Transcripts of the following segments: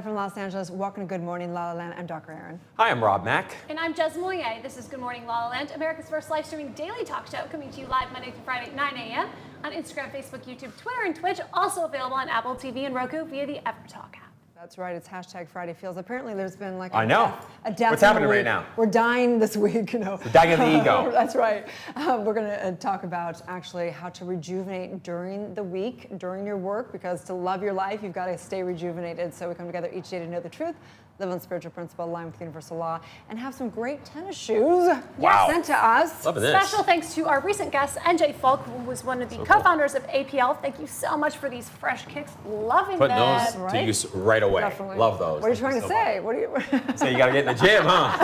from Los Angeles. Welcome to Good Morning La La Land. I'm Dr. Aaron. Hi, I'm Rob Mack. And I'm Jez Moyer. This is Good Morning La La Land, America's first live streaming daily talk show, coming to you live Monday through Friday at 9 a.m. on Instagram, Facebook, YouTube, Twitter, and Twitch. Also available on Apple TV and Roku via the EverTalk app. That's right. It's hashtag Friday Feels. Apparently, there's been like I know. A death. What's happening in the right week. now? We're dying this week. You know. We're dying of the ego. That's right. We're going to talk about actually how to rejuvenate during the week, during your work, because to love your life, you've got to stay rejuvenated. So we come together each day to know the truth, live on spiritual principle, align with universal law, and have some great tennis shoes sent to us. Loving this. Special thanks to our recent guest, NJ Falk, who was one of the co-founders of APL. Thank you so much for these fresh kicks. Loving Putting them. those to use right away. Definitely. Love those. What are you trying to say? What are you? So you got to get in the gym, huh?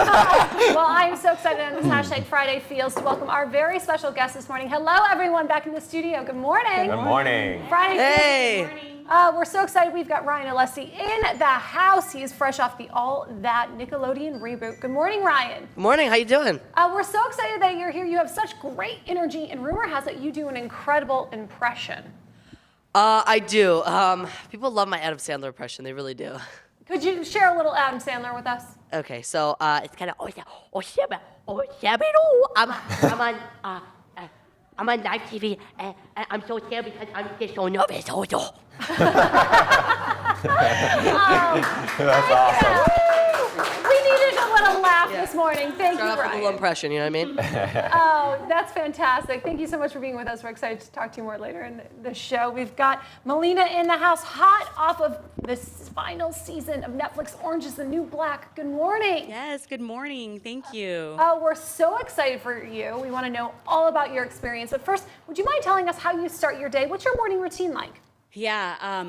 Well, I am so excited on this hashtag Friday Feels to welcome our very special guest this morning. Hello, everyone, back in the studio. Good morning. Good morning. Friday Hey. Feels. Good morning. We're so excited. We've got Ryan Alessi in the house. He is fresh off the All That Nickelodeon reboot. Good morning, Ryan. Good morning, how you doing? We're so excited that you're here. You have such great energy, and rumor has it you do an incredible impression. I do. People love my Adam Sandler impression, they really do. Could you share a little Adam Sandler with us? Okay, so it's kind of I'm on live TV and I'm so scared because I'm just so nervous. That's awesome. We needed a little laugh this morning. Thank Start you, off with a little Ryan. impression, you know what I mean? Oh, that's fantastic. Thank you so much for being with us. We're excited to talk to you more later in the show. We've got Melina in the house, hot off of this final season of Netflix Orange is the New Black. Good morning. Yes, good morning. Thank you. We're so excited for you. We want to know all about your experience. But first, would you mind telling us how you start your day? What's your morning routine like? Yeah,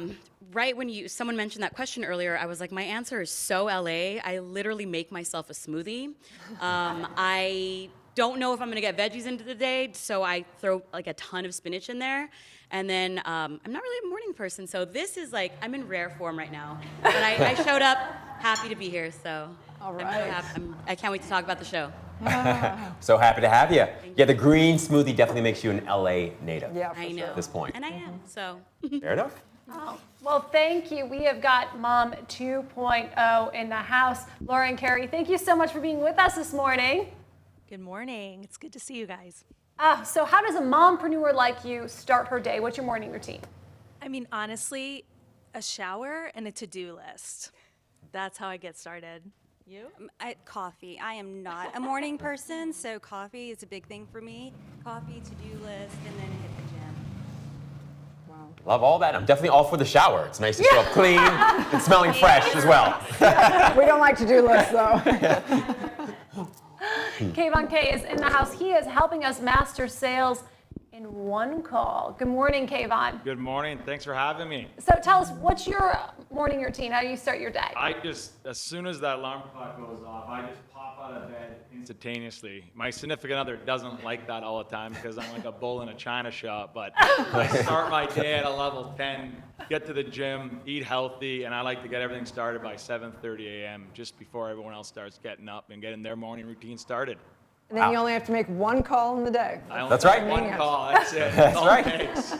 right when someone mentioned that question earlier, I was like, my answer is so LA. I literally make myself a smoothie. I don't know if I'm gonna get veggies into the day, so I throw like a ton of spinach in there. And then I'm not really a morning person, so this is like, I'm in rare form right now. But I showed up, happy to be here, so All right. I can't wait to talk about the show. So happy to have you. Yeah, the green smoothie definitely makes you an LA native. Yeah, for I know. sure. At this point. And I am, so. Fair enough. Oh, well, thank you. We have got Mom 2.0 in the house. Laura and Carrie, thank you so much for being with us this morning. Good morning. It's good to see you guys. So how does a mompreneur like you start her day? What's your morning routine? I mean, honestly, a shower and a to-do list. That's how I get started. You? Coffee. I am not a morning person, so coffee is a big thing for me. Coffee, to-do list, and then hit the gym. Love all that. I'm definitely all for the shower. It's nice to show up clean and smelling fresh as well. We don't like to-do lists, though. Kayvon K is in the house. He is helping us master sales in one call. Good morning, Kayvon. Good morning. Thanks for having me. So tell us, what's your morning routine? How do you start your day? I just, as soon as that alarm clock goes off, I just pop out of bed instantaneously. My significant other doesn't like that all the time because I'm like a bull in a china shop, but I start my day at a level 10, get to the gym, eat healthy, and I like to get everything started by 7:30 a.m. just before everyone else starts getting up and getting their morning routine started. And then you only have to make one call in the day. I only That's make right. One call, that's it. That's all right. it takes.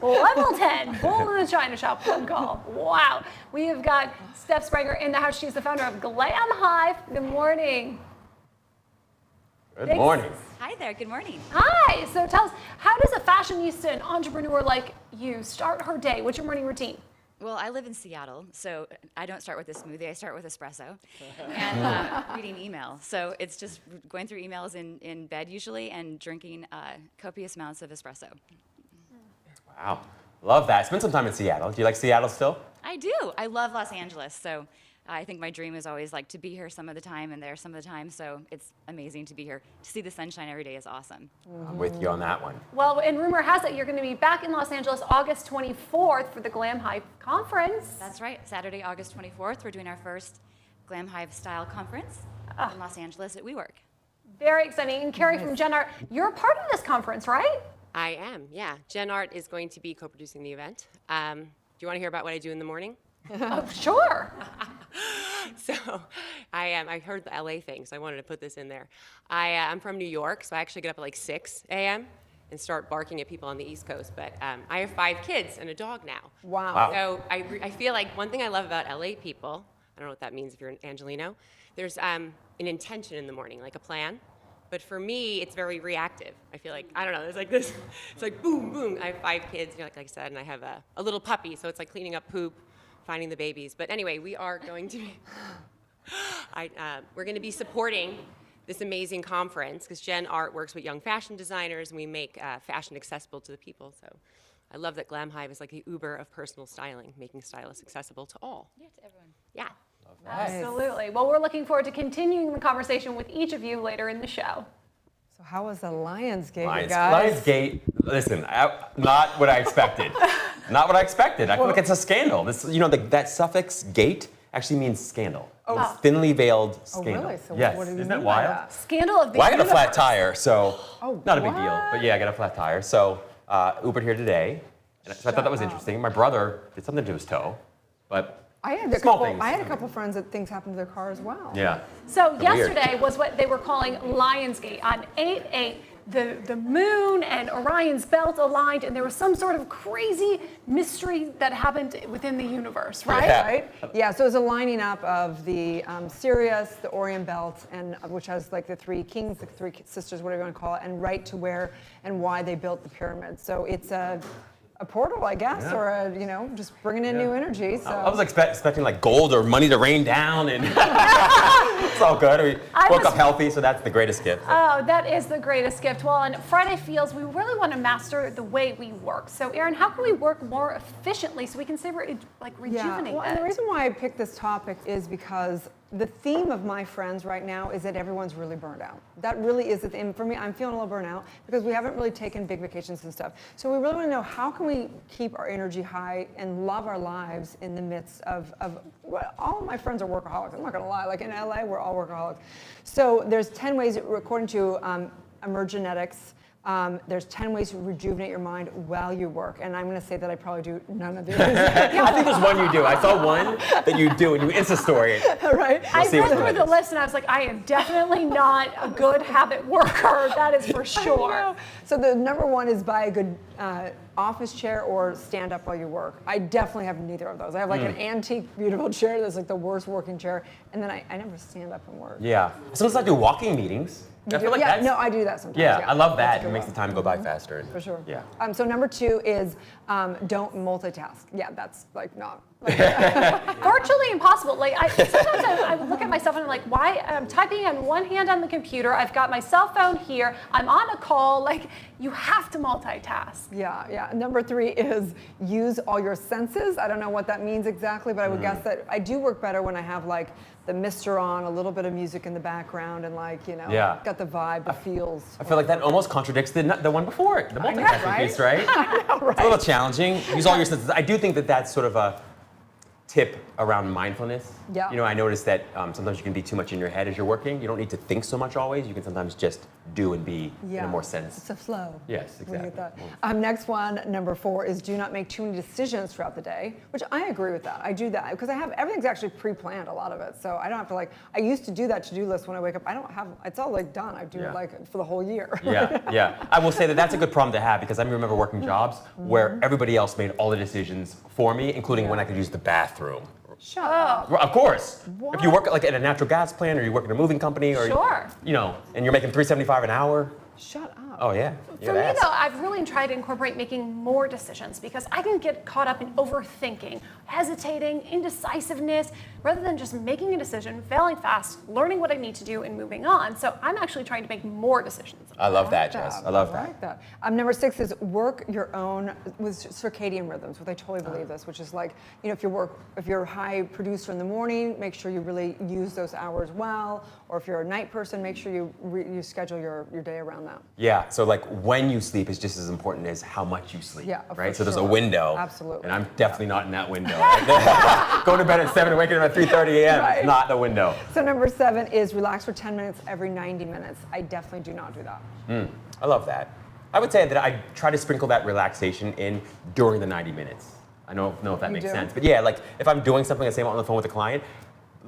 Level 10, bull in the china shop, one call. Wow. We have got Steph Springer in the house. She's the founder of Glam Hive. Good morning. Good morning. Hi there. Good morning. Hi. So tell us, how does a fashionista and entrepreneur like you start her day? What's your morning routine? Well, I live in Seattle, so I don't start with a smoothie. I start with espresso and reading email. So it's just going through emails in bed usually and drinking copious amounts of espresso. Wow. Love that. Spent some time in Seattle. Do you like Seattle still? I do. I love Los Angeles, so I think my dream is always like to be here some of the time and there some of the time. So it's amazing to be here. To see the sunshine every day is awesome. I'm with you on that one. Well, and rumor has it you're going to be back in Los Angeles August 24th for the Glam Hive conference. That's right. Saturday, August 24th, we're doing our first Glam Hive style conference in Los Angeles at WeWork. Very exciting. And Carrie from Gen Art, you're a part of this conference, right? I am, yeah. Gen Art is going to be co-producing the event. Do you want to hear about what I do in the morning? Oh, sure. So I heard the LA thing, so I wanted to put this in there. I'm from New York, so I actually get up at like 6 a.m. and start barking at people on the East Coast. But I have 5 kids and a dog now. Wow. So I feel like one thing I love about LA people, I don't know what that means if you're an Angelino, there's an intention in the morning, like a plan. But for me, it's very reactive. I feel like, I don't know, there's like this, it's like boom, boom. I have 5 kids, you know, like I said, and I have a little puppy, so it's like cleaning up poop, finding the babies. But anyway, we are going to be, we're going to be supporting this amazing conference because Gen Art works with young fashion designers and we make fashion accessible to the people. So I love that Glam Hive is like the Uber of personal styling, making stylists accessible to all. Yeah, to everyone. Yeah. Absolutely. Well, we're looking forward to continuing the conversation with each of you later in the show. So how was the Lionsgate, you guys? Lionsgate, listen, not what I expected. Not what I expected. I feel like it's a scandal. This, you know, that suffix "gate" actually means scandal. Oh. It's thinly veiled scandal. Really? So yes. what do you Isn't mean that by wild? that? Scandal of the Well, I got a flat universe. tire, so not a big deal. what? But yeah, I got a flat tire. So Ubered here today, and so I thought that was interesting. My brother did something to his toe, but I had a small couple. things. I had a couple friends that things happened to their car as well. Yeah. So Weird. yesterday was what they were calling Lionsgate. On 8/8, the moon and Orion's belt aligned, and there was some sort of crazy mystery that happened within the universe, right? Yeah. Right? Yeah, so it was a lining up of the Sirius, the Orion Belt, and which has like the 3 kings, the 3 sisters, whatever you want to call it, and right to where and why they built the pyramids. So it's a portal, I guess, or a, you know, just bringing in new energy. So I was expecting like gold or money to rain down, and it's all good. We woke up healthy, so that's the greatest gift. Oh, that is the greatest gift. Well, on Friday Feels, we really want to master the way we work. So, Erin, how can we work more efficiently so we can stay rejuvenate well, and the reason why I picked this topic is because the theme of my friends right now is that everyone's really burned out. That really is the theme. For me, I'm feeling a little burnt out because we haven't really taken big vacations and stuff. So we really want to know, how can we keep our energy high and love our lives in the midst of well, all of my friends are workaholics. I'm not going to lie. Like in LA, we're all workaholics. So there's 10 ways, according to Emergenetics, there's 10 ways to rejuvenate your mind while you work. And I'm going to say that I probably do none of these. I think there's one you do. I saw one that you do, and you Insta-story it. Right? I read through the list and I was like, I am definitely not a good habit worker. That is for sure. So the number 1 is buy a good office chair or stand up while you work. I definitely have neither of those. I have like an antique, beautiful chair that's like the worst working chair, and then I never stand up and work. Yeah. Sometimes I do walking meetings. I feel like yeah, that's, no, I do that sometimes. yeah, I love That's that. a good It makes one. the time go by faster. For sure. Yeah. So number 2 is don't multitask. Yeah, that's like not. Virtually impossible. Like sometimes I look at myself and I'm like, why? I'm typing on one hand on the computer. I've got my cell phone here. I'm on a call. Like, you have to multitask. Yeah. Number 3 is use all your senses. I don't know what that means exactly, but I would guess that I do work better when I have like the mister on, a little bit of music in the background, and like, you know, got the vibe, the feels. I feel like that almost contradicts the one before it, the know, multitasking right? piece, right? I know, right? It's a little challenging. Use all your senses. I do think that that's sort of a tip around mindfulness. Yeah. You know, I noticed that sometimes you can be too much in your head as you're working. You don't need to think so much always. You can sometimes just do and be in a more sense. It's a flow. Yes, We exactly. get that. Next one, number 4, is do not make too many decisions throughout the day, which I agree with that. I do that because I have everything's actually pre-planned, a lot of it. So I don't have to like, I used to do that to-do list when I wake up. I don't have, it's all like done. I do it like for the whole year. Yeah. I will say that that's a good problem to have because I remember working jobs where everybody else made all the decisions for me, including when I could use the bathroom. Shut up. Well, of course. What? If you work like at a natural gas plant or you work in a moving company or Sure. you know, and you're making $3.75 an hour. Shut up. Oh yeah. For me, though, I've really tried to incorporate making more decisions because I can get caught up in overthinking, hesitating, indecisiveness, rather than just making a decision, failing fast, learning what I need to do, and moving on. So I'm actually trying to make more decisions. I love that, Jess. I love that. like that. Number 6 is work your own with circadian rhythms, which I totally believe this, which is like, you know, if you're a high producer in the morning, make sure you really use those hours well, or if you're a night person, make sure you schedule your day around that. Yeah, so like when you sleep is just as important as how much you sleep. Yeah, right? for So there's a sure. window. Absolutely. And I'm definitely not in that window. Going to bed at 7 and waking up at 3:30 a.m. Right. is not the window. So number 7 is relax for 10 minutes every 90 minutes. I definitely do not do that. I love that. I would say that I try to sprinkle that relaxation in during the 90 minutes. I don't know if that You makes do? sense. But yeah, like if I'm doing something, let's say I'm on the phone with a client,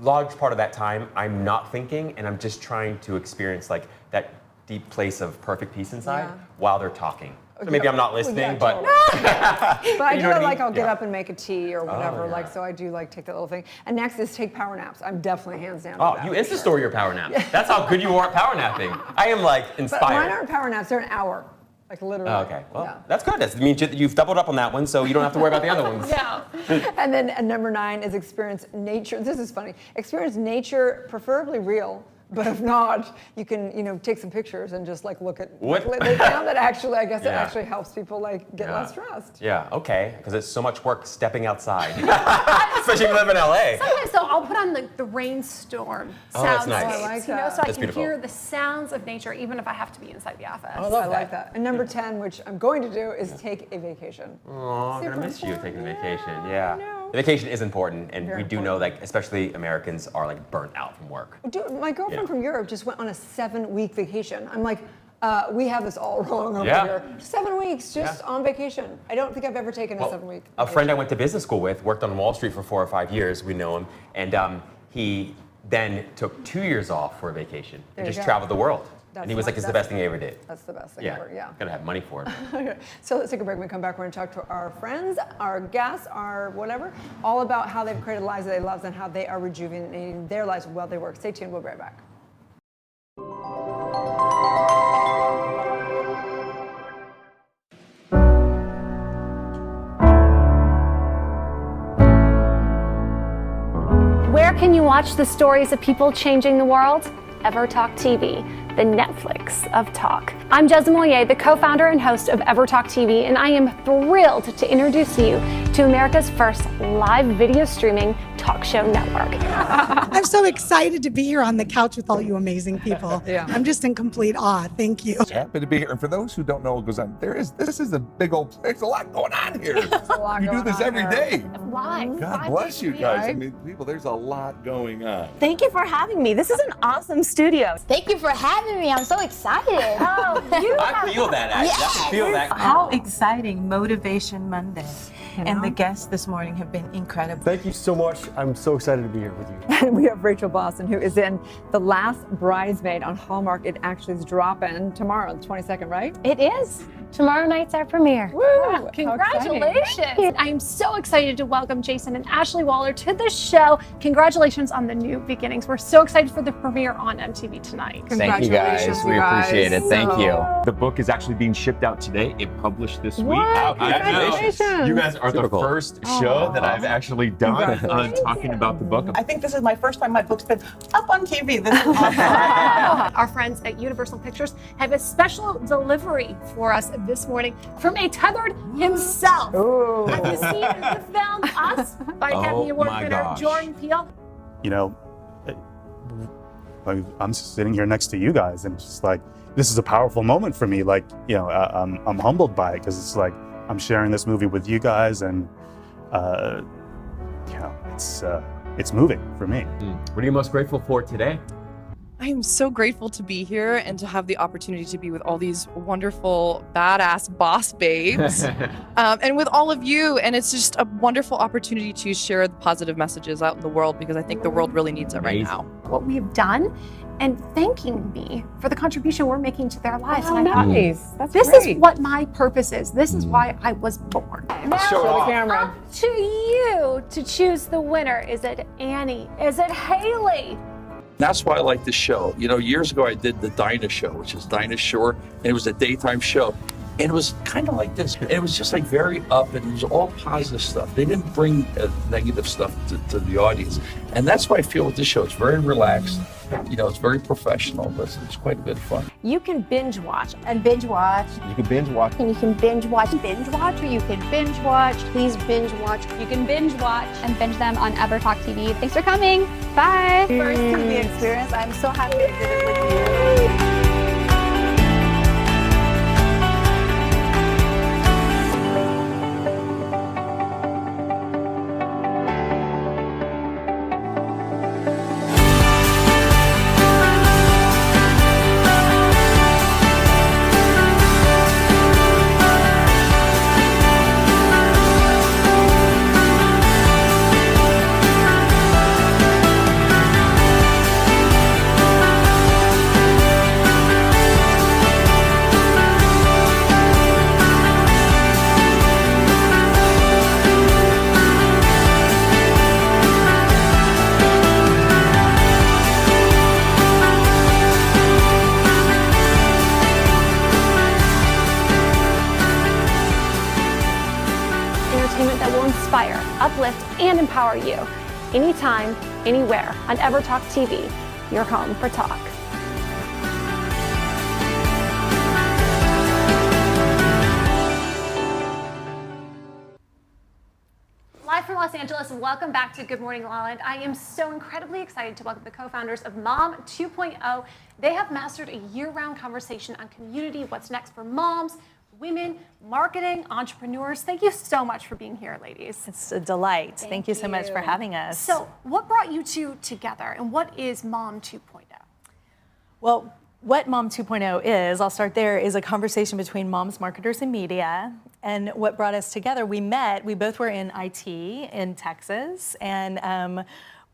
large part of that time I'm not thinking and I'm just trying to experience like that deep place of perfect peace inside Yeah. while they're talking. So maybe I'm not listening, totally. but But I You do know what I like mean? I'll get Yeah. up and make a tea or whatever. yeah. Like so I do like take that little thing. And next is take power naps. I'm definitely hands down. oh, with that, you for Insta sure. story your power nap. That's how good you are at power napping. I am like But inspired. mine aren't power naps. They're an hour. Like literally. Oh, okay, well, Yeah. that's good. That means you've doubled up on that one, so you don't have to worry about the other ones. Yeah. And then number 9 is experience nature. This is funny. Experience nature, preferably real. But if not, you can, take some pictures and just like look at. What? They found that actually, I guess it Yeah. actually helps people like get Yeah. less stressed. Yeah, okay, because it's so much work stepping outside, especially if you live in LA. Sometimes so I'll put on the rainstorm Oh, that's nice. soundscapes, I like you know, that. so I That's can beautiful. hear the sounds of nature even if I have to be inside the office. I love I like that. And number 10, which I'm going to do, is take a vacation. Oh, I'm Super gonna miss you important. taking a vacation. Yeah, Yeah. I know. The vacation is important, and Very we do know, like, especially Americans are like burnt out from work. Dude, my girlfriend Yeah. from Europe just went on a 7-week vacation. I'm like, we have this all wrong over Yeah. here. 7 weeks just on vacation. I don't think I've ever taken a 7-week. A friend I went to business school with worked on Wall Street for 4 or 5 years. We know him, and he then took 2 years off for a vacation There and you just go. traveled the world. That's And he was like, "It's the that's- best thing he ever did." That's the best thing Yeah, ever, yeah. gotta have money for it. Okay, so let's take a break. When we come back, we're going to talk to our friends, our guests, our whatever, all about how they've created lives that they love and how they are rejuvenating their lives while they work. Stay tuned. We'll be right back. Where can you watch the stories of people changing the world? EverTalk TV, the Netflix of talk. I'm Jezza Moyer, the co-founder and host of EverTalk TV, and I am thrilled to introduce you to America's first live video streaming talk show network. I'm so excited to be here on the couch with all you amazing people. Yeah. I'm just in complete awe. Thank you. Happy to be here. And for those who don't know what goes on, this is a big old, there's a lot going on here. a lot You do going this on every here. day. Live. God 5 bless you days a guys. I week. mean, people, there's a lot going on. Thank you for having me. This is an awesome studio. Thank you for having me. I'm so excited. Oh, you I feel that, actually. I can feel that. How exciting Motivation Monday. And the guests this morning have been incredible. Thank you so much. I'm so excited to be here with you. And we have Rachel Boston, who is in The Last Bridesmaid on Hallmark. It actually is dropping tomorrow, the 22nd, right? It is. Tomorrow night's our premiere. Woo! Congratulations! I'm so excited to welcome Jason and Ashley Waller to the show. Congratulations on the new beginnings. We're so excited for the premiere on MTV tonight. Thank you guys. We appreciate it. Thank you. The book is actually being shipped out today. It published this week. What? Congratulations. You guys are Super the cool. first show that I've actually done talking about the book. I think this is my first time my book's been up on TV. This is awesome. Our friends at Universal Pictures have a special delivery for us this morning from a tethered himself. Have you seen the film Us by Academy Award my winner gosh. Jordan Peele? You know, I'm sitting here next to you guys, and it's just like, this is a powerful moment for me. Like, I'm humbled by it because it's like I'm sharing this movie with you guys, and it's moving for me. What are you most grateful for today? I am so grateful to be here and to have the opportunity to be with all these wonderful, badass boss babes and with all of you. And it's just a wonderful opportunity to share the positive messages out in the world because I think the world really needs it right now. What we have done and thanking me for the contribution we're making to their lives. Oh, and I thought, nice. That's this great. is what my purpose is. This is why I was born. Now, Show it off. up to you to choose the winner. Is it Annie? Is it Haley? That's why I like this show. You know, years ago I did the Dinah Show, which is Dinah Shore, and it was a daytime show. And it was kind of like this. It was just like very up, and it was all positive stuff. They didn't bring negative stuff to the audience. And that's what I feel with this show. It's very relaxed. You know, it's very professional, but it's quite a bit of fun. You can binge watch and binge watch. You can binge watch. And you can binge watch, or you can binge watch. Please binge watch. You can binge watch and binge them on EverTalk TV. Thanks for coming. Bye. First TV experience. I'm so happy I did it with you. will inspire, uplift, and empower you anytime, anywhere on EverTalk TV, your home for talk. Live from Los Angeles, welcome back to Good Morning LaLa. I am so incredibly excited to welcome the co-founders of Mom 2.0. They have mastered a year-round conversation on community, what's next for moms, women, marketing, entrepreneurs. Thank you so much for being here, ladies. It's a delight. Thank you so much for having us. So what brought you two together, and what is Mom 2.0? Well, what Mom 2.0 is, I'll start there, is a conversation between moms, marketers, and media. And what brought us together, we both were in IT in Texas, and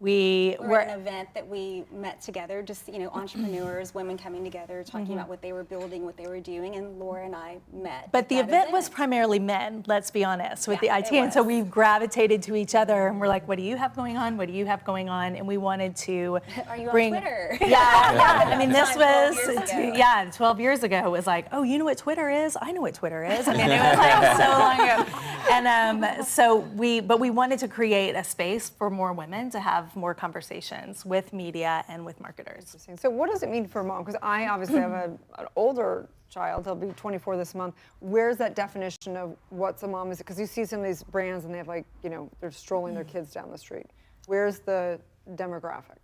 we were at an event that we met together, just entrepreneurs, women coming together, talking about what they were building, what they were doing, and Laura and I met. But the event was primarily men, let's be honest, with the IT. And so we gravitated to each other and we're like, what do you have going on? What do you have going on? And we wanted to Are you bring. on Twitter? Yeah. I mean, this was, 12 years ago. It was like, oh, you know what Twitter is? I know what Twitter is. I mean, it was like so long ago. And but we wanted to create a space for more women to have more conversations with media and with marketers. So what does it mean for a mom? Because I obviously have an older child, he'll be 24 this month. Where's that definition of what's a mom? Is it because you see some of these brands and they have they're strolling their kids down the street. Where's the demographic?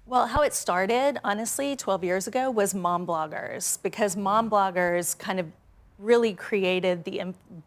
Well, how it started, honestly, 12 years ago was mom bloggers, because mom bloggers kind of really created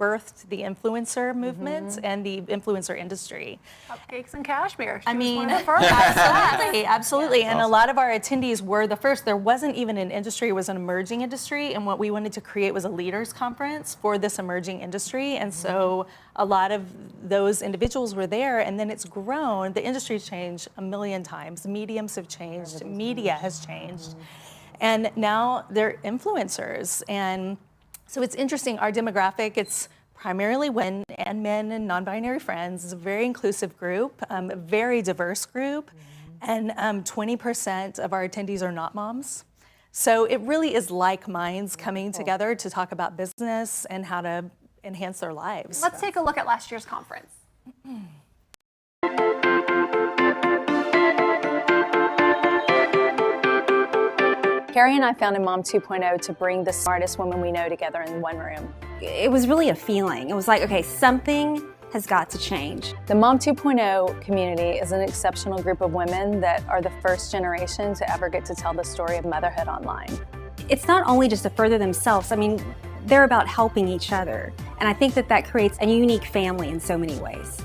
birthed the influencer movement and the influencer industry. Cupcakes and cashmere. I mean, one of the first. absolutely. Yeah. And a lot of our attendees were the first. There wasn't even an industry, it was an emerging industry. And what we wanted to create was a leaders conference for this emerging industry. And so a lot of those individuals were there, and then it's grown. The industry's changed a million times. Mediums have changed, media has changed. And now they're influencers. And so it's interesting, our demographic, it's primarily women and men and non-binary friends. It's a very inclusive group, a very diverse group, and 20% of our attendees are not moms. So it really is like minds coming together to talk about business and how to enhance their lives. Let's take a look at last year's conference. Carrie and I founded Mom 2.0 to bring the smartest women we know together in one room. It was really a feeling. It was like, okay, something has got to change. The Mom 2.0 community is an exceptional group of women that are the first generation to ever get to tell the story of motherhood online. It's not only just to further themselves, I mean, they're about helping each other. And I think that creates a unique family in so many ways.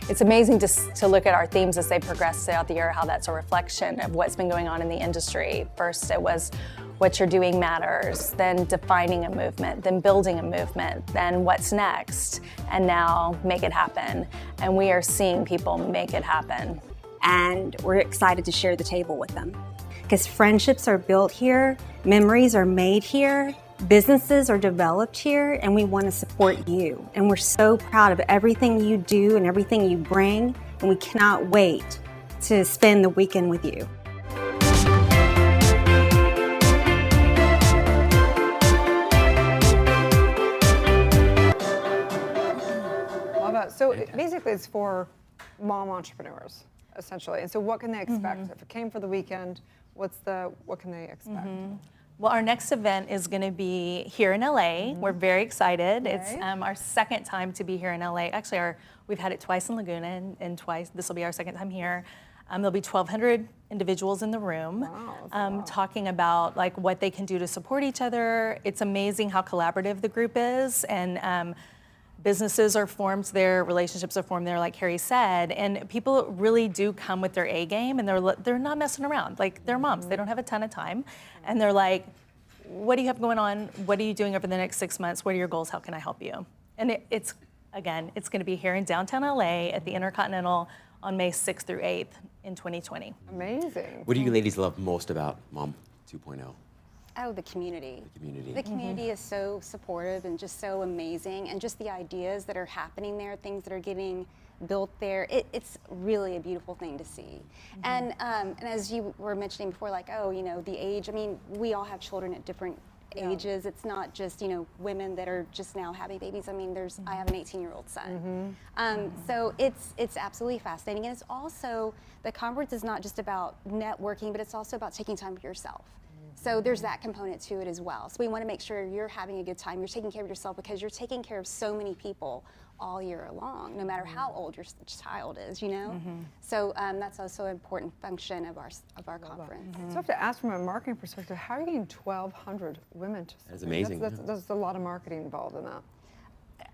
It's amazing to look at our themes as they progress throughout the year, how that's a reflection of what's been going on in the industry. First, it was what you're doing matters, then defining a movement, then building a movement, then what's next, and now make it happen. And we are seeing people make it happen. And we're excited to share the table with them. Because friendships are built here, memories are made here, businesses are developed here, and we want to support you. And we're so proud of everything you do and everything you bring, and we cannot wait to spend the weekend with you. Love that. So basically it's for mom entrepreneurs, essentially. And so what can they expect? If it came for the weekend, what can they expect? Well, our next event is going to be here in LA. We're very excited. It's our second time to be here in LA. Actually, we've had it twice in Laguna, and twice. This will be our second time here. There'll be 1,200 individuals in the room talking about what they can do to support each other. It's amazing how collaborative the group is, and businesses are formed there, relationships are formed there, like Carrie said, and people really do come with their A game, and they're not messing around. They're moms, they don't have a ton of time, and they're like, what do you have going on? What are you doing over the next 6 months? What are your goals? How can I help you? And it's going to be here in downtown LA at the Intercontinental on May 6th through 8th in 2020. Amazing. What do you ladies love most about Mom 2.0? Oh, the community. The community. The community is so supportive and just so amazing, and just the ideas that are happening there, things that are getting built there. It's really a beautiful thing to see. And as you were mentioning before, the age. I mean, we all have children at different ages. It's not just, women that are just now having babies. I mean, I have an 18-year-old son. So it's absolutely fascinating. And it's also, the conference is not just about networking, but it's also about taking time for yourself. So there's that component to it as well. So we want to make sure you're having a good time, you're taking care of yourself, because you're taking care of so many people all year long, no matter how old your child is, So that's also an important function of our conference. So I have to ask, from a marketing perspective, how are you getting 1,200 women to That's amazing. That's a lot of marketing involved in that.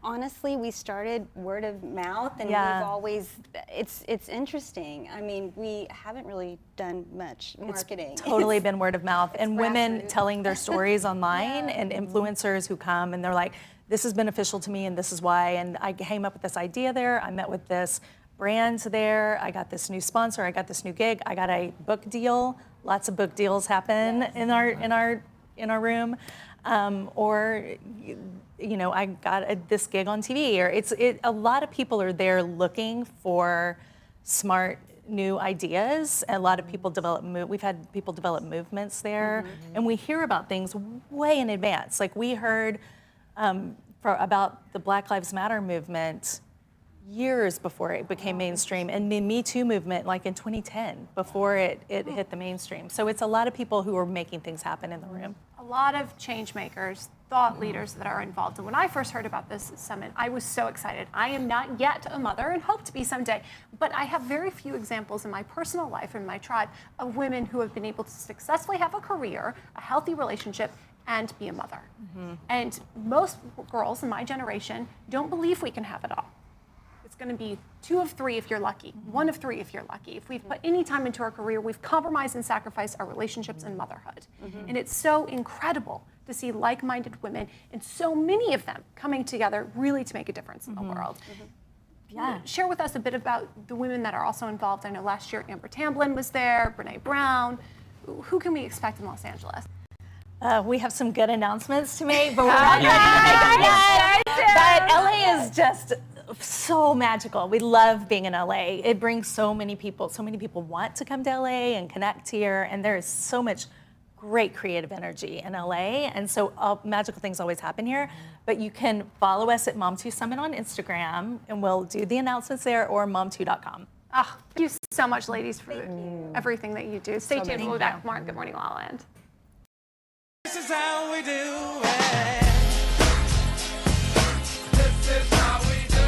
Honestly, we started word of mouth, and we've always, it's interesting. I mean, we haven't really done much marketing. It's totally been word of mouth, and women telling their stories online, and influencers who come and they're like, this is beneficial to me and this is why, and I came up with this idea there, I met with this brand there, I got this new sponsor, I got this new gig, I got a book deal. Lots of book deals happen in our room. Or I got this gig on TV, or a lot of people are there looking for smart new ideas. A lot of people we've had people develop movements there, and we hear about things way in advance. Like we heard about the Black Lives Matter movement years before it became mainstream, and the Me Too movement like in 2010, before it hit the mainstream. So it's a lot of people who are making things happen in the room. A lot of change makers, thought leaders that are involved. And when I first heard about this summit, I was so excited. I am not yet a mother and hope to be someday, but I have very few examples in my personal life and my tribe of women who have been able to successfully have a career, a healthy relationship, and be a mother. And most girls in my generation don't believe we can have it all. It's going to be 2 of 3 if you're lucky, 1 of 3 if you're lucky. If we've put any time into our career, we've compromised and sacrificed our relationships and motherhood. And it's so incredible to see like-minded women, and so many of them coming together really to make a difference in the world. Share with us a bit about the women that are also involved. I know last year Amber Tamblyn was there, Brene Brown. Who can we expect in Los Angeles? We have some good announcements to make, but we're not ready to make them yet. But LA is just so magical. We love being in LA. It brings so many people. So many people want to come to LA and connect here, and there is so much great creative energy in LA, and so magical things always happen here. But you can follow us at Mom2 Summit on Instagram, and we'll do the announcements there, or mom2.com. Oh, thank you so much, ladies, for everything that you do. Stay tuned. We'll be back tomorrow. Good morning, LaLa Land. This is how we do it. This is how we do it.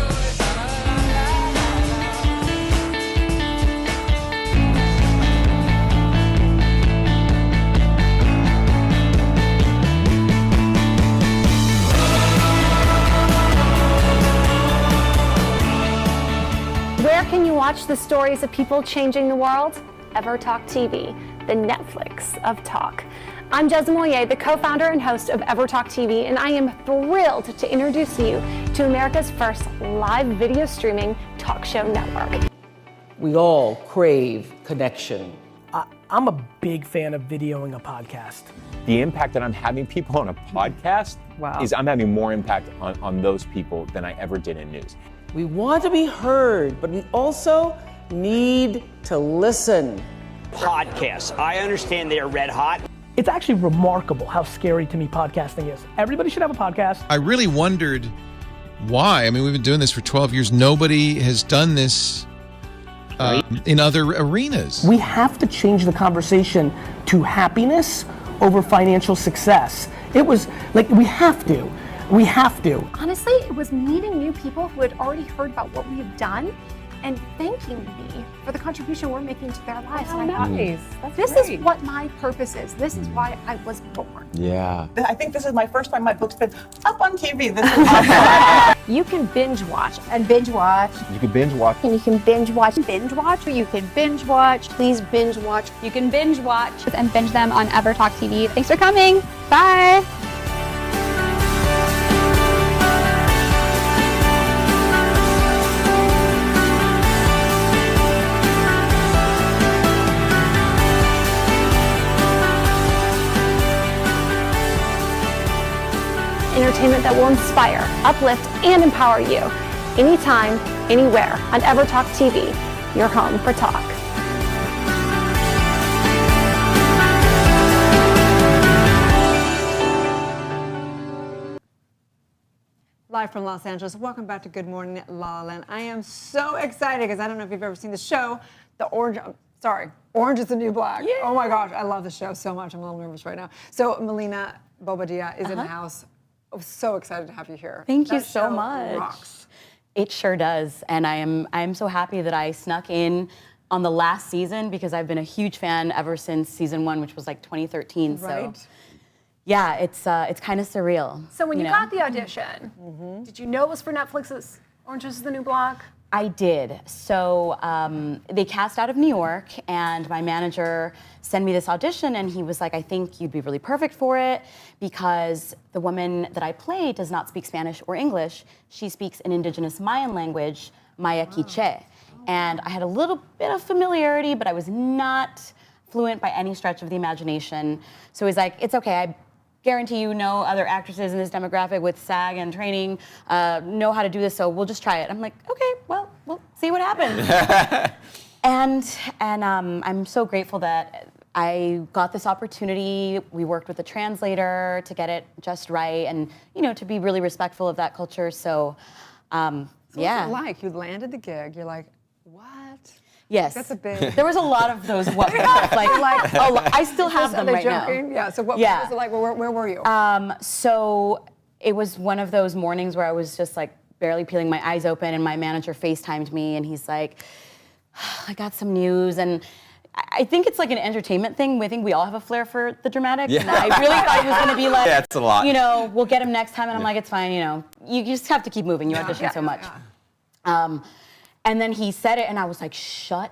Where can you watch the stories of people changing the world? EverTalk TV, the Netflix of talk. I'm Jez Moyer, the co-founder and host of EverTalk TV, and I am thrilled to introduce you to America's first live video streaming talk show network. We all crave connection. I'm a big fan of videoing a podcast. The impact that I'm having people on a podcast is I'm having more impact on those people than I ever did in news. We want to be heard, but we also need to listen. Podcasts, I understand they are red hot. It's actually remarkable how scary to me podcasting is. Everybody should have a podcast. I really wondered why. I mean, we've been doing this for 12 years. Nobody has done this in other arenas. We have to change the conversation to happiness over financial success. It was like, we have to. We have to. Honestly, it was meeting new people who had already heard about what we have done and thanking me for the contribution we're making to their lives. Oh, and I thought, nice. That's this great. is what my purpose is. This is why I was born. Yeah. I think this is my first time my book's been up on TV. This is awesome. You can binge watch and binge watch. You can binge watch. And you can binge watch. Binge watch. You can binge watch. Please binge watch. You can binge watch. And binge them on EverTalk TV. Thanks for coming. Bye. Entertainment that will inspire, uplift, and empower you. Anytime, anywhere on EverTalk TV, your home for talk. Live from Los Angeles. Welcome back to Good Morning La La Land. I am so excited because I don't know if you've ever seen the show, Orange is the New Black. Yeah. Oh my gosh, I love the show so much. I'm a little nervous right now. So Melina Bobadilla is in the house. I'm so excited to have you here. Thank you That so show much. Rocks. It sure does, and I am so happy that I snuck in on the last season because I've been a huge fan ever since season 1, which was like 2013. Right. So yeah, it's kind of surreal. So when you know? got the audition, did you know it was for Netflix's Orange is the New Black? I did. So they cast out of New York, and my manager sent me this audition, and he was like, I think you'd be really perfect for it because the woman that I play does not speak Spanish or English. She speaks an indigenous Mayan language, Maya Quiche. And I had a little bit of familiarity, but I was not fluent by any stretch of the imagination. So he's like, it's okay, I guarantee you no other actresses in this demographic with SAG and training know how to do this, so we'll just try it. I'm like, okay, well, we'll see what happens. and I'm so grateful that I got this opportunity. We worked with a translator to get it just right and, to be really respectful of that culture. So, So yeah. what's it like? You landed the gig, you're like, what? Yes. That's a big... There was a lot of those what I still have them right joking? now. Yeah, so what was it like? Where were you? So it was one of those mornings where I was just like barely peeling my eyes open, and my manager FaceTimed me, and he's like, I got some news. And I think it's like an entertainment thing. I think we all have a flair for the dramatic. Yeah. And I really thought he was going to be like, yeah, it's a lot. We'll get him next time. And I'm like, it's fine, you just have to keep moving. You audition so much. And then he said it, and I was like, shut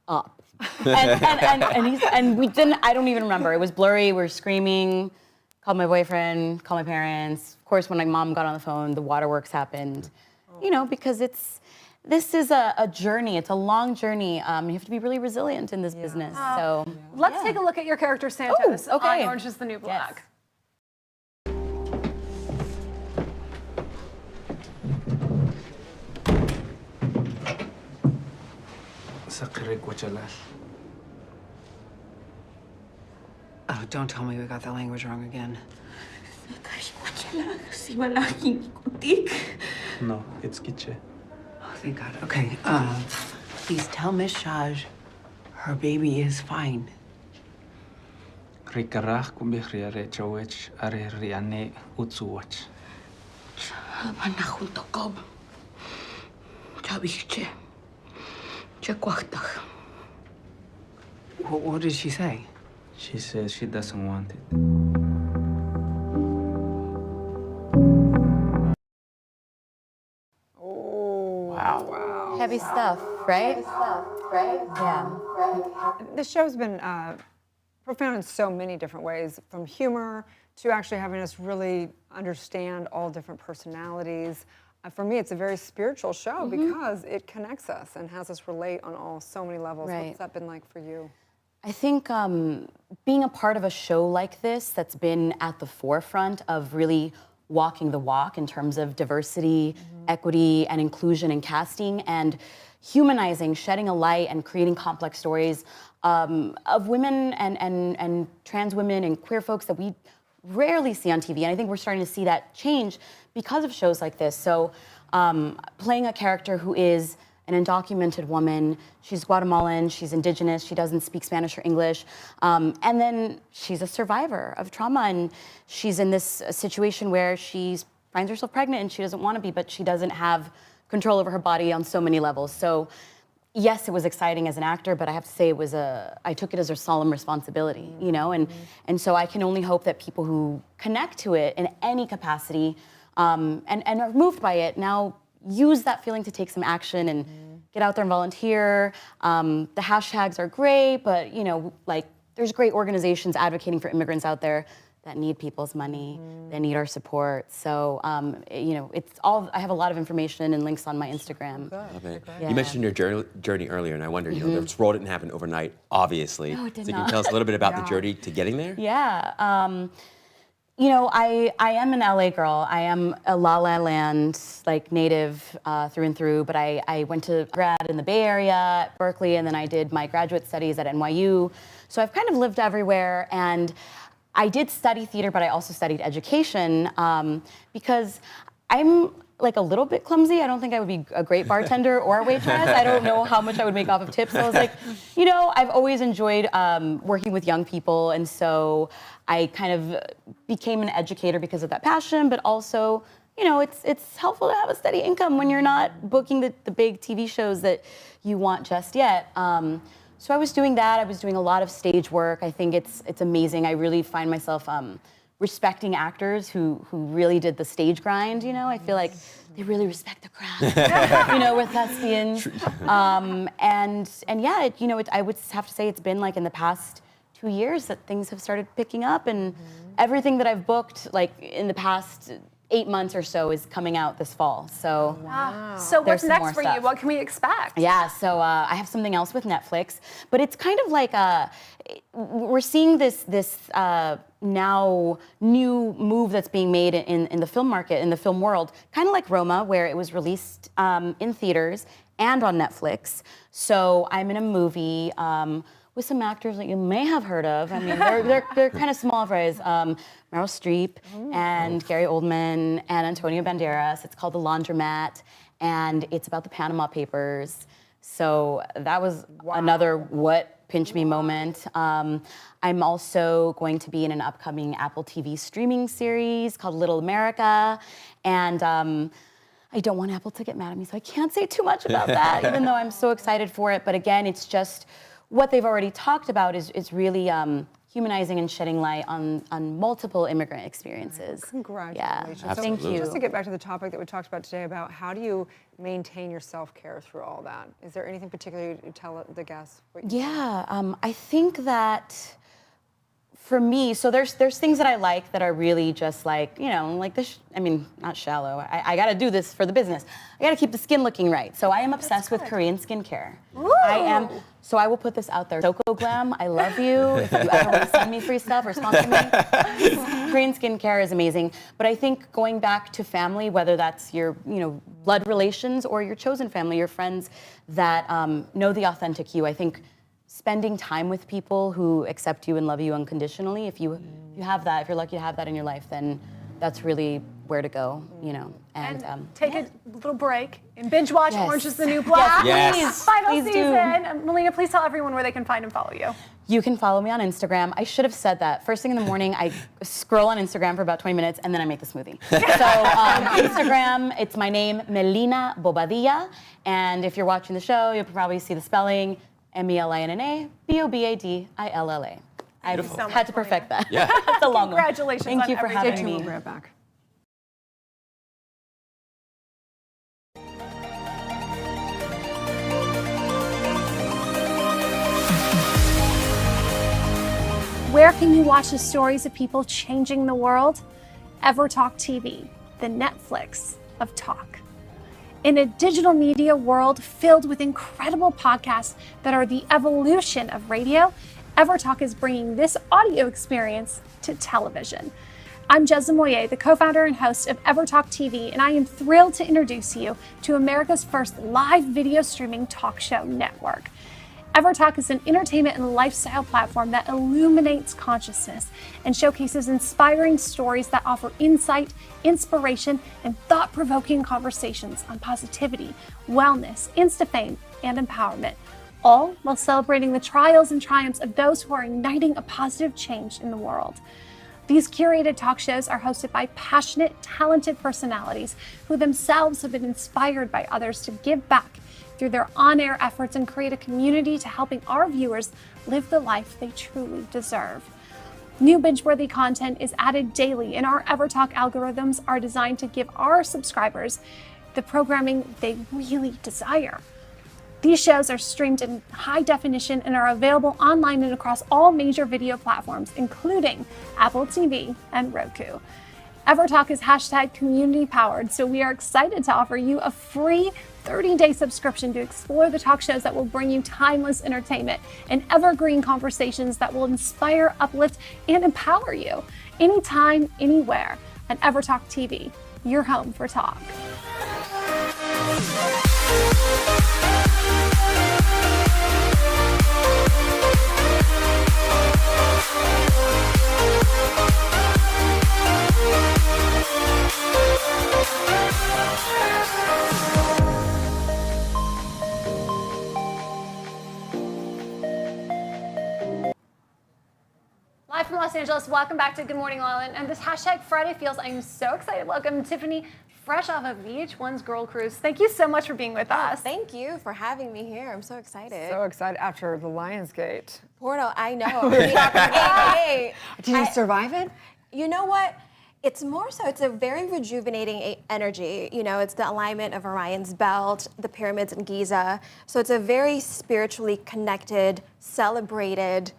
up. and we didn't, I don't even remember. It was blurry, we were screaming, called my boyfriend, called my parents. Of course, when my mom got on the phone, the waterworks happened. Because this is a journey, it's a long journey. You have to be really resilient in this business, so. Let's take a look at your character Santos on Orange is the New Black. Oh, don't tell me we got that language wrong again. No, it's Quiche. Oh, thank God. Okay, please tell Miss Shaj her baby is fine. Rikarach kumbikhriare chawech are riane utsuwach. Manahun tokob. Chabiche. Chekwachtach. What did she say? She says she doesn't want it. Wow. Heavy stuff, right? Yeah. The show's been profound in so many different ways, from humor to actually having us really understand all different personalities. For me, it's a very spiritual show because it connects us and has us relate on so many levels. Right. What's that been like for you? I think being a part of a show like this that's been at the forefront of really walking the walk in terms of diversity, equity, and inclusion in casting, and humanizing, shedding a light, and creating complex stories of women and trans women and queer folks that we rarely see on TV. And I think we're starting to see that change because of shows like this. So playing a character who is an undocumented woman, she's Guatemalan, she's indigenous, she doesn't speak Spanish or English, and then she's a survivor of trauma, and she's in this situation where she finds herself pregnant and she doesn't want to be, but she doesn't have control over her body on so many levels. So yes, it was exciting as an actor, but I have to say I took it as a solemn responsibility, and so I can only hope that people who connect to it in any capacity and are moved by it now use that feeling to take some action and get out there and volunteer. The hashtags are great, but there's great organizations advocating for immigrants out there that need people's money, that need our support. So, it's all, I have a lot of information and links on my Instagram. Love it. Yeah. You mentioned your journey earlier, and I wonder, this role didn't happen overnight, obviously. No, it did so not. can you tell us a little bit about the journey to getting there? Yeah. I am an LA girl. I am a LaLa Land native through and through, but I went to grad in the Bay Area at Berkeley, and then I did my graduate studies at NYU. So I've kind of lived everywhere, and I did study theater, but I also studied education because I'm like a little bit clumsy. I don't think I would be a great bartender or a waitress. I don't know how much I would make off of tips. So I was like, you know, I've always enjoyed working with young people, and so I kind of became an educator because of that passion, but also, you know, it's helpful to have a steady income when you're not booking the big TV shows that you want just yet. So I was doing that. I was doing a lot of stage work. I think it's amazing. I really find myself respecting actors who really did the stage grind, you know? I feel like they really respect the craft, you know, with thespians. And yeah, you know, I would have to say it's been like in the past 2 years that things have started picking up, and everything that I've booked like in the past 8 months or so is coming out this fall. So So what's there's some next more for stuff. you? What can we expect? Yeah, so I have something else with Netflix, but it's kind of like we're seeing this now new move that's being made in the film market, in the film world, kind of like Roma, where it was released in theaters and on Netflix. So I'm in a movie with some actors that you may have heard of. I mean, they're kind of small fries. Meryl Streep and Gary Oldman and Antonio Banderas. It's called The Laundromat, and it's about the Panama Papers. So that was another what pinch me moment. I'm also going to be in an upcoming Apple TV streaming series called Little America, and I don't want Apple to get mad at me, so I can't say too much about that, even though I'm so excited for it. But again, it's just what they've already talked about is really humanizing and shedding light on multiple immigrant experiences. Congratulations. Yeah, thank you. Just to get back to the topic that we talked about today about how do you maintain your self-care through all that? Is there anything particular you tell the guests? I think that for me, so there's things that I like that are really just like, you know, like this, I mean, not shallow. I gotta do this for the business. I gotta keep the skin looking right. So I am obsessed with Korean skincare. I am, so I will put this out there. Soko Glam, I love you. If you ever want to send me free stuff or sponsor me, Korean skincare is amazing. But I think going back to family, whether that's your, you know, blood relations or your chosen family, your friends that know the authentic you, I think spending time with people who accept you and love you unconditionally, if you have that, if you're lucky to have that in your life, then that's really where to go, you know. And take a little break and binge watch Orange is the New Black. Yes. Final Please season. Melina, please tell everyone where they can find and follow you. You can follow me on Instagram. I should have said that. First thing in the morning, I scroll on Instagram for about 20 minutes, and then I make the smoothie. So Instagram, it's my name, Melina Bobadilla. And if you're watching the show, you'll probably see the spelling, Melinna Bobadilla. I had to perfect that. Yeah. It's a long one. Congratulations Thank on you for everything. having me. We'll be right back. Where can you watch the stories of people changing the world? EverTalk TV, the Netflix of talk. In a digital media world filled with incredible podcasts that are the evolution of radio, EverTalk is bringing this audio experience to television. I'm Jezza Moye, the co-founder and host of EverTalk TV, and I am thrilled to introduce you to America's first live video streaming talk show network. EverTalk is an entertainment and lifestyle platform that illuminates consciousness and showcases inspiring stories that offer insight, inspiration, and thought-provoking conversations on positivity, wellness, Insta-fame, and empowerment, all while celebrating the trials and triumphs of those who are igniting a positive change in the world. These curated talk shows are hosted by passionate, talented personalities who themselves have been inspired by others to give back through their on-air efforts and create a community to helping our viewers live the life they truly deserve. New binge-worthy content is added daily, and our EverTalk algorithms are designed to give our subscribers the programming they really desire. These shows are streamed in high definition and are available online and across all major video platforms, including Apple TV and Roku. EverTalk is #community-powered, so we are excited to offer you a free 30-day subscription to explore the talk shows that will bring you timeless entertainment and evergreen conversations that will inspire, uplift, and empower you anytime, anywhere. And EverTalk TV, your home for talk. Live from Los Angeles, welcome back to Good Morning LaLa. And this hashtag Friday Feels, I'm so excited. Welcome Tiffany, fresh off of VH1's Girl Cruise. Thank you so much for being with us. Thank you for having me here. I'm so excited. So excited after the Lionsgate. Portal, I know. Hey, Did you survive it? You know what? It's more so, it's a very rejuvenating energy. You know, it's the alignment of Orion's belt, the pyramids in Giza. So it's a very spiritually connected, celebrated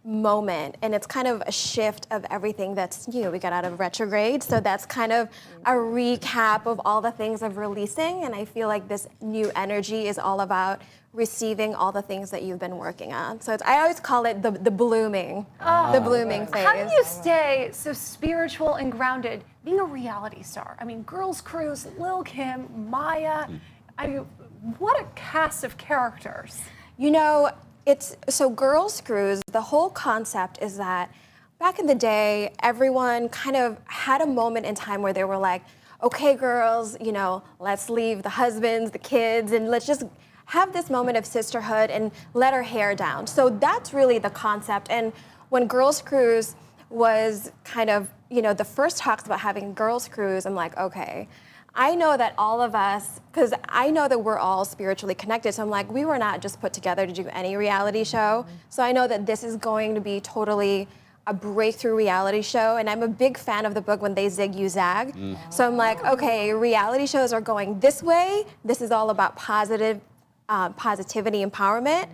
moment. And it's kind of a shift of everything that's new. We got out of retrograde. So that's kind of a recap of all the things of releasing. And I feel like this new energy is all about receiving all the things that you've been working on. So I always call it the blooming, the blooming phase. How do you stay so spiritual and grounded being a reality star? I mean, Girls Cruise, Lil' Kim, Maya. I mean, what a cast of characters. You know, so Girls Cruise, the whole concept is that back in the day, everyone kind of had a moment in time where they were like, okay, girls, you know, let's leave the husbands, the kids, and let's just have this moment of sisterhood and let our hair down. So that's really the concept. And when Girls Cruise was kind of, you know, the first talks about having Girls Cruise, I'm like, okay, I know that all of us, because I know that we're all spiritually connected, so I'm like, we were not just put together to do any reality show. So I know that this is going to be totally a breakthrough reality show, and I'm a big fan of the book When They Zig You Zag. So I'm like, okay, reality shows are going this way. This is all about positivity, empowerment.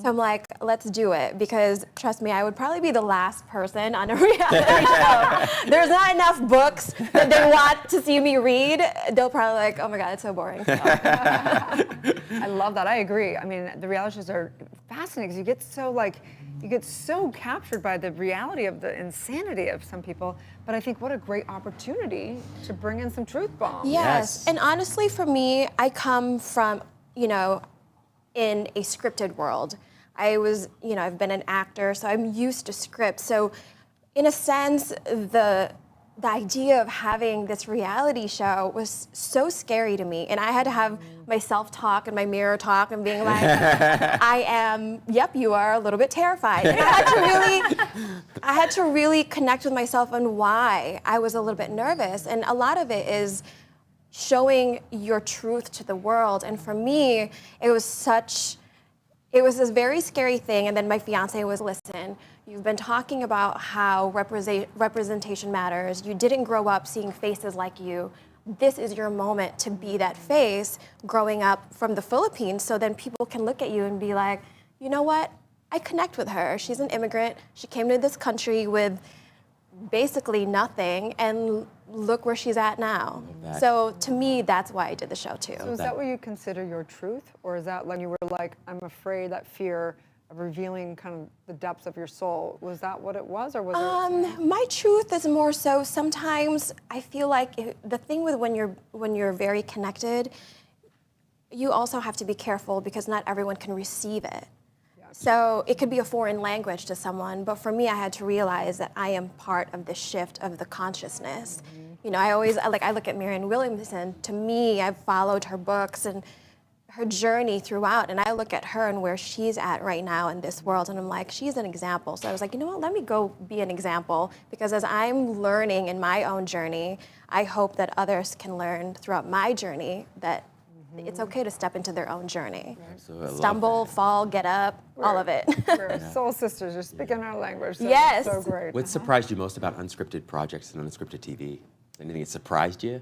So I'm like, let's do it, because trust me, I would probably be the last person on a reality show. There's not enough books that they want to see me read. They'll probably like, oh my God, it's so boring. So. I love that. I agree. I mean, the reality shows are fascinating because you get so captured by the reality of the insanity of some people. But I think what a great opportunity to bring in some truth bombs. Yes. And honestly, for me, I come from, you know, in a scripted world. I was, you know, I've been an actor, so I'm used to scripts. So in a sense, the idea of having this reality show was so scary to me. And I had to have my self-talk and my mirror talk and being like, I am, yep, you are a little bit terrified. And I had to really connect with myself on why I was a little bit nervous. And a lot of it is showing your truth to the world. And for me, it was this very scary thing. And then my fiance was, listen, you've been talking about how representation matters. You didn't grow up seeing faces like you. This is your moment to be that face growing up from the Philippines, so then people can look at you and be like, you know what? I connect with her. She's an immigrant. She came to this country with basically nothing, and look where she's at now. So to me, that's why I did the show too. So is that what you consider your truth? Or is that when you were like, I'm afraid, that fear of revealing kind of the depths of your soul? Was that what it was, or was it? My truth is more so, sometimes I feel like the thing with when you're very connected, you also have to be careful because not everyone can receive it. So it could be a foreign language to someone, but for me, I had to realize that I am part of the shift of the consciousness. You know, I look at Marianne Williamson. To me, I've followed her books and her journey throughout, and I look at her and where she's at right now in this world, and I'm like, she's an example. So I was like, you know what, let me go be an example, because as I'm learning in my own journey, I hope that others can learn throughout my journey that it's okay to step into their own journey. Absolutely. Stumble, fall, get up, all of it. We're soul sisters. You're speaking our language. So Yes. So great. What surprised you most about unscripted projects and unscripted TV? Anything that surprised you?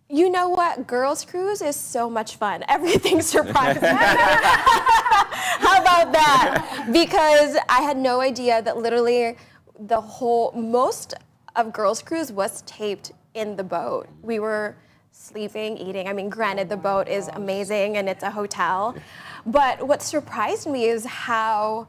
You know what? Girls Cruise is so much fun. Everything surprised me. How about that? Because I had no idea that literally most of Girls Cruise was taped in the boat. We were sleeping, eating. I mean, granted, the boat is amazing and it's a hotel. But what surprised me is how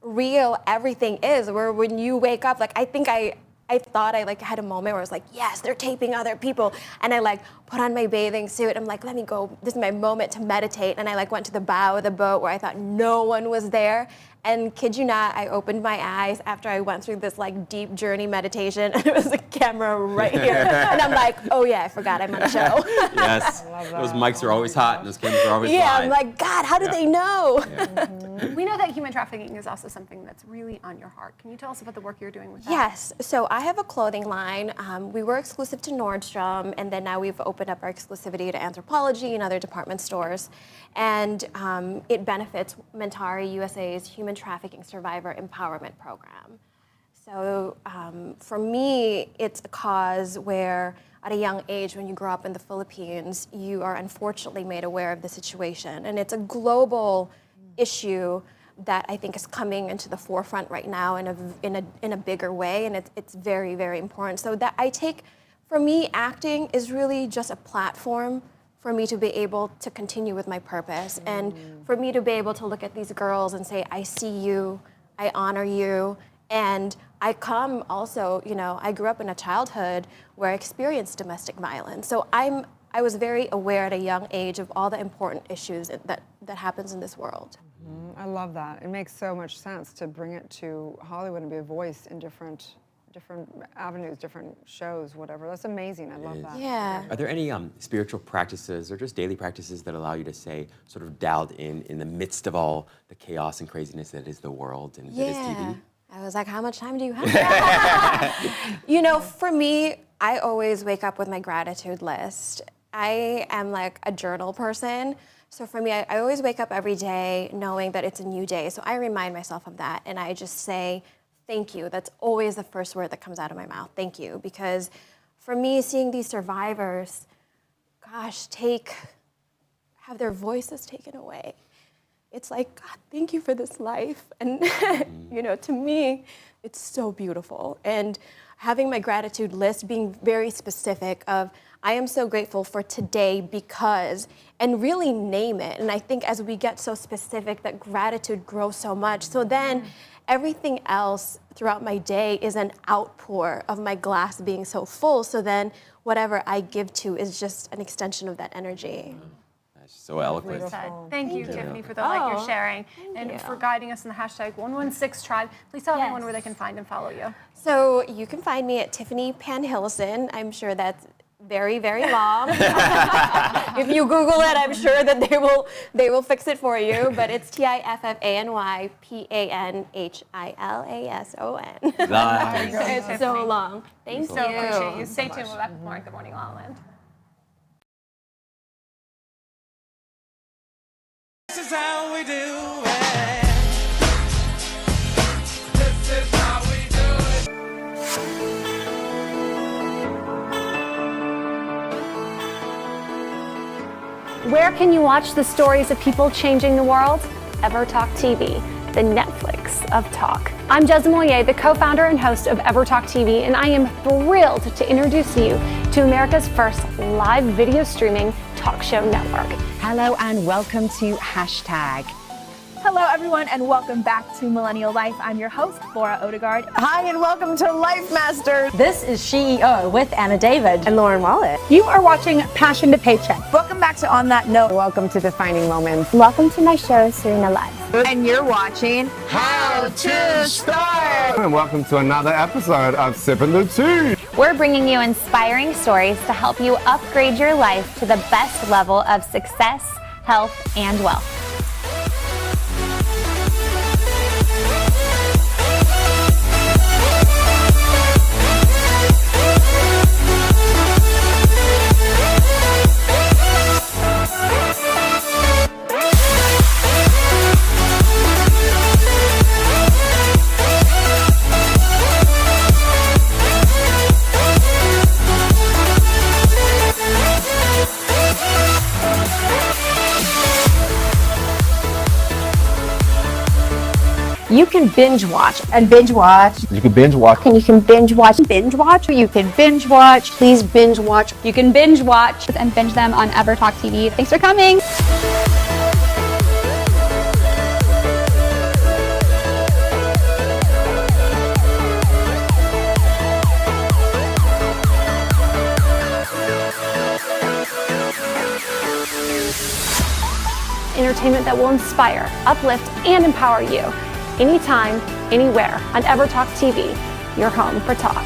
real everything is, where when you wake up, like I think I I thought I like had a moment where I was like, yes, they're taping other people. And I like put on my bathing suit. I'm like, let me go. This is my moment to meditate. And I like went to the bow of the boat where I thought no one was there. And kid you not, I opened my eyes after I went through this like deep journey meditation, and it was a camera right here. And I'm like, oh yeah, I forgot I'm on a show. Yes. Those mics are always hot and those cameras are always live. I'm like, God, how do they know? We know that human trafficking is also something that's really on your heart. Can you tell us about the work you're doing with that? Yes, so I have a clothing line. We were exclusive to Nordstrom, and then now we've opened up our exclusivity to Anthropologie and other department stores. And it benefits Mentari USA's Human Trafficking Survivor Empowerment Program. So for me, it's a cause where at a young age, when you grow up in the Philippines, you are unfortunately made aware of the situation. And it's a global issue that I think is coming into the forefront right now in a bigger way, and it's very, very important. So that I take, for me, acting is really just a platform for me to be able to continue with my purpose, and for me to be able to look at these girls and say, I see you, I honor you, and I come also, I grew up in a childhood where I experienced domestic violence. So I was very aware at a young age of all the important issues that happens in this world. I love that. It makes so much sense to bring it to Hollywood and be a voice in different avenues, different shows, whatever. That's amazing. I love that. Yeah. Are there any spiritual practices or just daily practices that allow you to stay sort of dialed in the midst of all the chaos and craziness that is the world and that is TV? I was like, how much time do you have? For me, I always wake up with my gratitude list. I am like a journal person. So for me, I always wake up every day knowing that it's a new day. So I remind myself of that, and I just say, thank you. That's always the first word that comes out of my mouth. Thank you. Because for me, seeing these survivors, gosh, have their voices taken away. It's like, God, thank you for this life. And, to me, it's so beautiful. And having my gratitude list, being very specific of, I am so grateful for today because, and really name it. And I think as we get so specific, that gratitude grows so much. So then everything else throughout my day is an outpour of my glass being so full. So then whatever I give to is just an extension of that energy. That's so eloquent. Thank you, Tiffany, for the light you're sharing and for guiding us in the hashtag 116Tribe. Please tell everyone where they can find and follow you. So you can find me at Tiffany Panhillson. I'm sure that's very, very long. If you Google it, I'm sure that they will fix it for you. But it's TiffanyPanhillason. It's so long. Thank you. So appreciate you. Stay tuned. We'll be back with more at Good Morning LaLa Land. This is how we do it. This is how we do it. Where can you watch the stories of people changing the world? EverTalk TV, the Netflix of talk. I'm Jez Moyer, the co-founder and host of EverTalk TV, and I am thrilled to introduce you to America's first live video streaming talk show network. Hello and welcome to Hashtag. Hello, everyone, and welcome back to Millennial Life. I'm your host, Laura Odegaard. Hi, and welcome to Life Masters. This is CEO with Anna David and Lauren Wallet. You are watching Passion to Paycheck. Welcome back to On That Note. Welcome to Defining Moments. Welcome to my show, Serena Live. And you're watching How to Start. And welcome to another episode of Sipping the Tea. We're bringing you inspiring stories to help you upgrade your life to the best level of success, health, and wealth. You can binge watch and binge watch. You can binge watch. And you can binge watch. Binge watch. You can binge watch. Please binge watch. You can binge watch and binge them on EverTalk TV. Thanks for coming. entertainment that will inspire, uplift, and empower you. Anytime, anywhere on Ever Talk TV, your home for talk.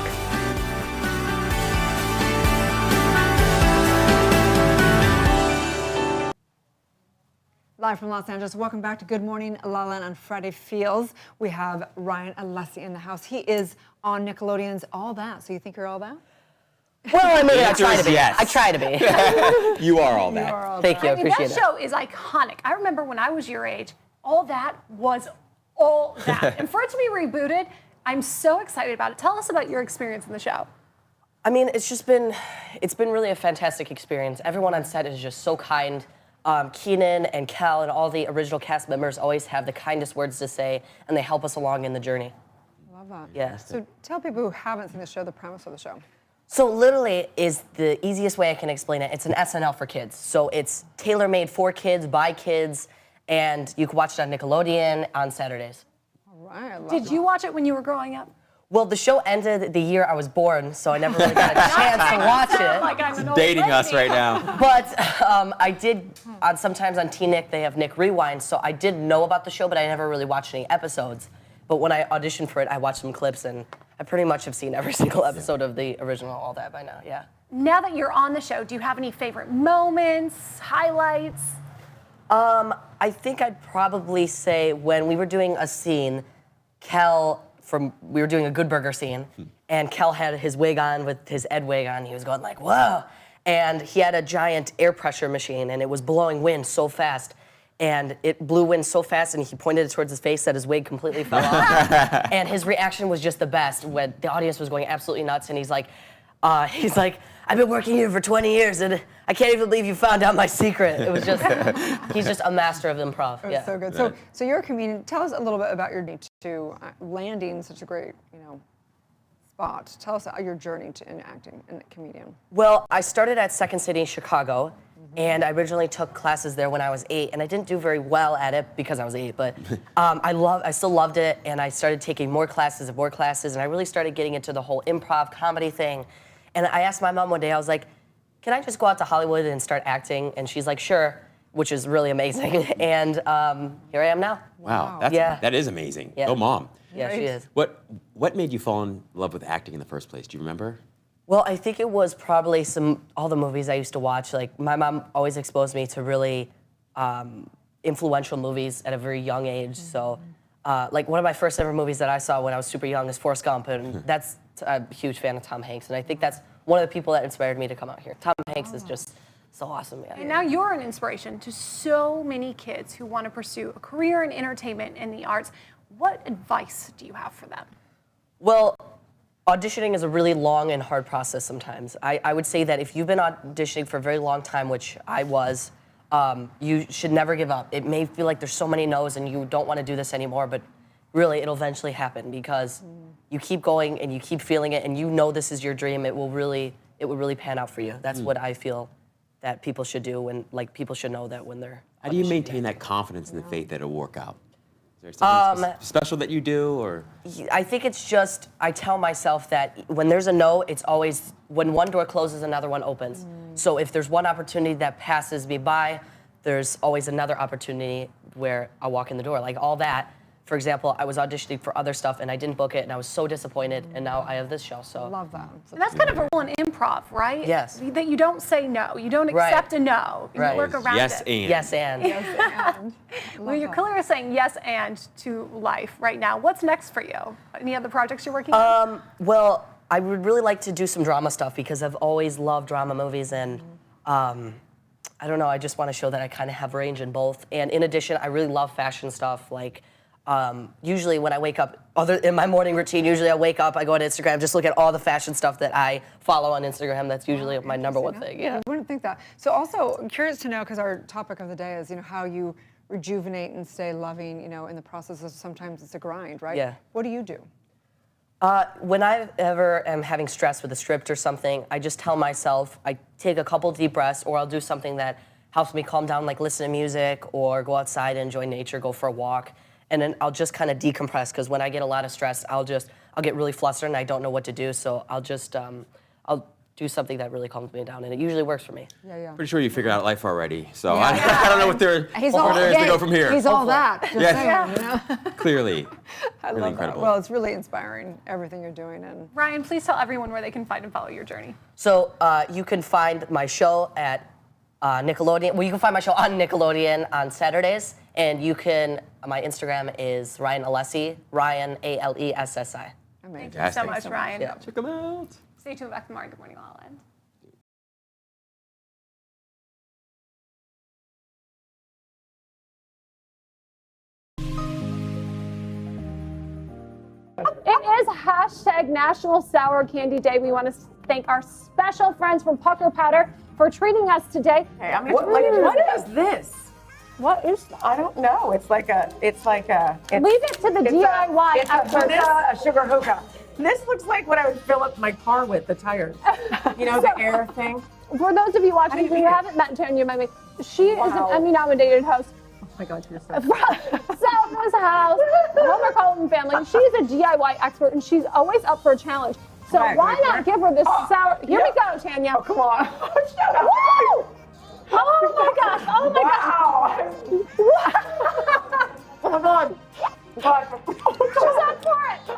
Live from Los Angeles, welcome back to Good Morning LaLa on Friday Feels. We have Ryan Alessi in the house. He is on Nickelodeon's All That. So you think you're all that? Well, I mean, The I answer try is to be. yes. I try to be. You are all that. Thank you. I I mean, appreciate that it. show is iconic. I remember when I was your age, All That was All That. And for it to be rebooted, I'm so excited about it. Tell us about your experience in the show. I mean, it's been really a fantastic experience. Everyone on set is just so kind. Keenan and Kel and all the original cast members always have the kindest words to say, and they help us along in the journey. Love that. Yeah. So tell people who haven't seen the show the premise of the show. So literally is the easiest way I can explain it. It's an SNL for kids. So it's tailor-made for kids, by kids, and you can watch it on Nickelodeon on Saturdays. All right, I love Did you watch it when you were growing up? Well, the show ended the year I was born, so I never really got a chance to watch it. Like I'm an old Dating lady. us right now. But I did, sometimes on T-Nick, they have Nick Rewind, so I did know about the show, but I never really watched any episodes. But when I auditioned for it, I watched some clips, and I pretty much have seen every single episode of the original All That by now, yeah. Now that you're on the show, do you have any favorite moments, highlights? I think I'd probably say when we were doing a scene, we were doing a Good Burger scene, and Kel had his wig on with his Ed wig on. He was going like, whoa. And he had a giant air pressure machine, and it was blowing wind so fast. And it blew wind so fast, and he pointed it towards his face that his wig completely fell off. And his reaction was just the best when the audience was going absolutely nuts, and he's like, I've been working here for 20 years, and I can't even believe you found out my secret. It was just, he's just a master of improv. It was Yeah. so good. So you're a comedian. Tell us a little bit about your journey to landing such a great, spot. Tell us your journey in acting and a comedian. Well, I started at Second City, Chicago, and I originally took classes there when I was 8, and I didn't do very well at it because I was 8, but I still loved it, and I started taking more classes, and I really started getting into the whole improv comedy thing. And I asked my mom one day, I was like, can I just go out to Hollywood and start acting? And she's like, sure, which is really amazing. And here I am now. Wow, Yeah. that is amazing. Yeah. Go mom. Yeah, she is. What made you fall in love with acting in the first place? Do you remember? Well, I think it was probably all the movies I used to watch. Like, my mom always exposed me to really influential movies at a very young age. So, like, one of my first ever movies that I saw when I was super young is Forrest Gump, and I'm a huge fan of Tom Hanks, and I think that's one of the people that inspired me to come out here. Tom Hanks is just so awesome, yeah. And now you're an inspiration to so many kids who want to pursue a career in entertainment and the arts. What advice do you have for them? Well, auditioning is a really long and hard process sometimes. I would say that if you've been auditioning for a very long time, which I was, you should never give up. It may feel like there's so many no's and you don't want to do this anymore, but really it'll eventually happen because you keep going and you keep feeling it and you know this is your dream. It will really pan out for you. That's what I feel that people should do, and like people should know that when they're How do you maintain that confidence and the faith that it'll work out? Is there something special that you do, or? I think it's just, I tell myself that when there's a no, it's always, when one door closes, another one opens. So if there's one opportunity that passes me by, there's always another opportunity where I'll walk in the door. Like All That, for example, I was auditioning for other stuff and I didn't book it and I was so disappointed, and now I have this show, so. Love that. And that's kind of a rule in improv, right? Yes. That you don't say no. You don't accept a no. You work around Yes, it. and. Yes, and. Yes, and. Well, you're clearly saying yes and to life right now. What's next for you? Any other projects you're working on? Well, I would really like to do some drama stuff because I've always loved drama movies, and I don't know, I just want to show that I kind of have range in both. And in addition, I really love fashion stuff. Like, usually when I wake up, in my morning routine, usually I wake up, I go on Instagram, just look at all the fashion stuff that I follow on Instagram. That's usually my number one thing. Yeah. I wouldn't think that. So also, I'm curious to know, because our topic of the day is, how you rejuvenate and stay loving, in the process of sometimes it's a grind, right? Yeah. What do you do? When I ever am having stress with a script or something, I just tell myself, I take a couple deep breaths, or I'll do something that helps me calm down, like listen to music, or go outside and enjoy nature, go for a walk. And then I'll just kind of decompress, because when I get a lot of stress, I'll get really flustered and I don't know what to do. So I'll just, I'll do something that really calms me down, and it usually works for me. Yeah. Pretty sure you figured out life already. So I don't know what there is to go from here. He's all that. Just Yes. saying, you know? Clearly. I Really love incredible. that. Well, it's really inspiring, everything you're doing. And Ryan, please tell everyone where they can find and follow your journey. So you can find my show at Nickelodeon. Well, you can find my show on Nickelodeon on Saturdays, and my Instagram is Ryan Alessi, Ryan ALESSI. Thank you so much, Ryan. Yeah. Check them out. Stay tuned back tomorrow. Good morning, LaLa Land. It is hashtag National Sour Candy Day. We want to thank our special friends from Pucker Powder for treating us today. Hey, what is this? What is? I don't know. It's like a. Leave it to the DIY It's experts. a sugar hookah. This looks like what I would fill up my car with, the tires. You know, the air thing. For those of you watching who haven't met Tanya Mimi, she is an Emmy-nominated host. Oh my God, you're so. Southwest House, the Homer Colton family. She's a DIY expert and she's always up for a challenge. So why not give her this sour? Here we go, Tanya. Oh, come on. Shut up. Woo! Oh my gosh! Oh my gosh! Come on. She's up for it.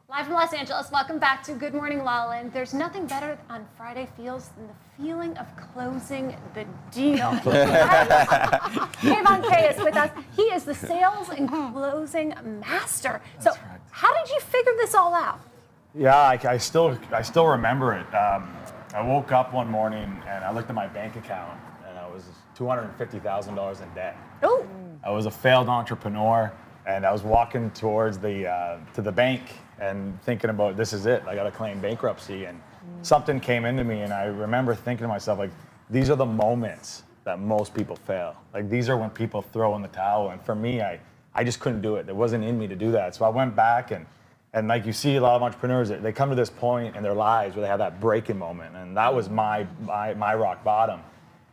Live from Los Angeles, welcome back to Good Morning LaLa Land. There's nothing better on Friday feels than the feeling of closing the deal. Kayvon Kay is with us. He is the sales and closing master. So how did you figure this all out? Yeah, I still remember it. I woke up one morning and I looked at my bank account and I was $250,000 in debt. Oh. I was a failed entrepreneur and I was walking towards to the bank and thinking about, this is it, I got to claim bankruptcy. And something came into me and I remember thinking to myself, like, these are the moments that most people fail. Like, these are when people throw in the towel. And for me, I just couldn't do it. It wasn't in me to do that. So I went back and like you see a lot of entrepreneurs, they come to this point in their lives where they have that breaking moment. And that was my rock bottom.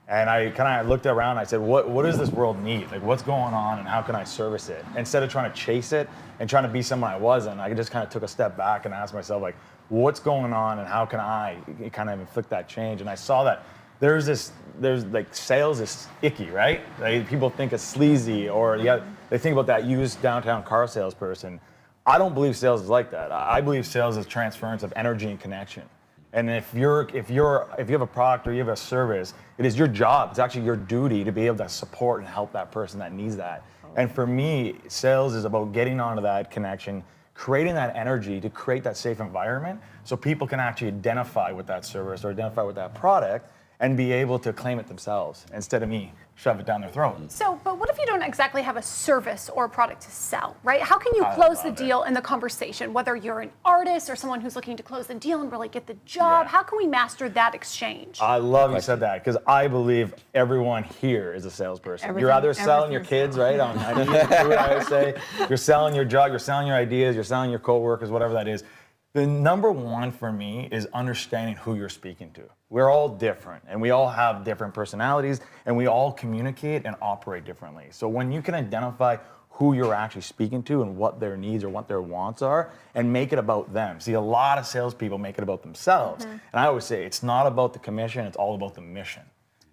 And I kind of looked around and I said, what does this world need? Like, what's going on and how can I service it? Instead of trying to chase it and trying to be someone I wasn't, I just kind of took a step back and asked myself, like, what's going on and how can I kind of inflict that change? And I saw that there's like, sales is icky, right? Like, people think it's sleazy, or they think about that used downtown car salesperson. I don't believe sales is like that. I believe sales is transference of energy and connection. And if you have a product or you have a service, it is your job. It's actually your duty to be able to support and help that person that needs that. And for me, sales is about getting onto that connection, creating that energy to create that safe environment so people can actually identify with that service or identify with that product and be able to claim it themselves instead of me shove it down their throat. So, but what if you don't exactly have a service or a product to sell, right? How can you close the deal in the conversation, whether you're an artist or someone who's looking to close the deal and really get the job? How can we master that exchange? I love you said that, because I believe everyone here is a salesperson. You're either selling your kids, right? I always say, you're selling your job, you're selling your ideas, you're selling your coworkers, whatever that is. The number one for me is understanding who you're speaking to. We're all different, and we all have different personalities, and we all communicate and operate differently. So when you can identify who you're actually speaking to and what their needs or what their wants are, and make it about them. See, a lot of salespeople make it about themselves. And I always say, it's not about the commission, it's all about the mission.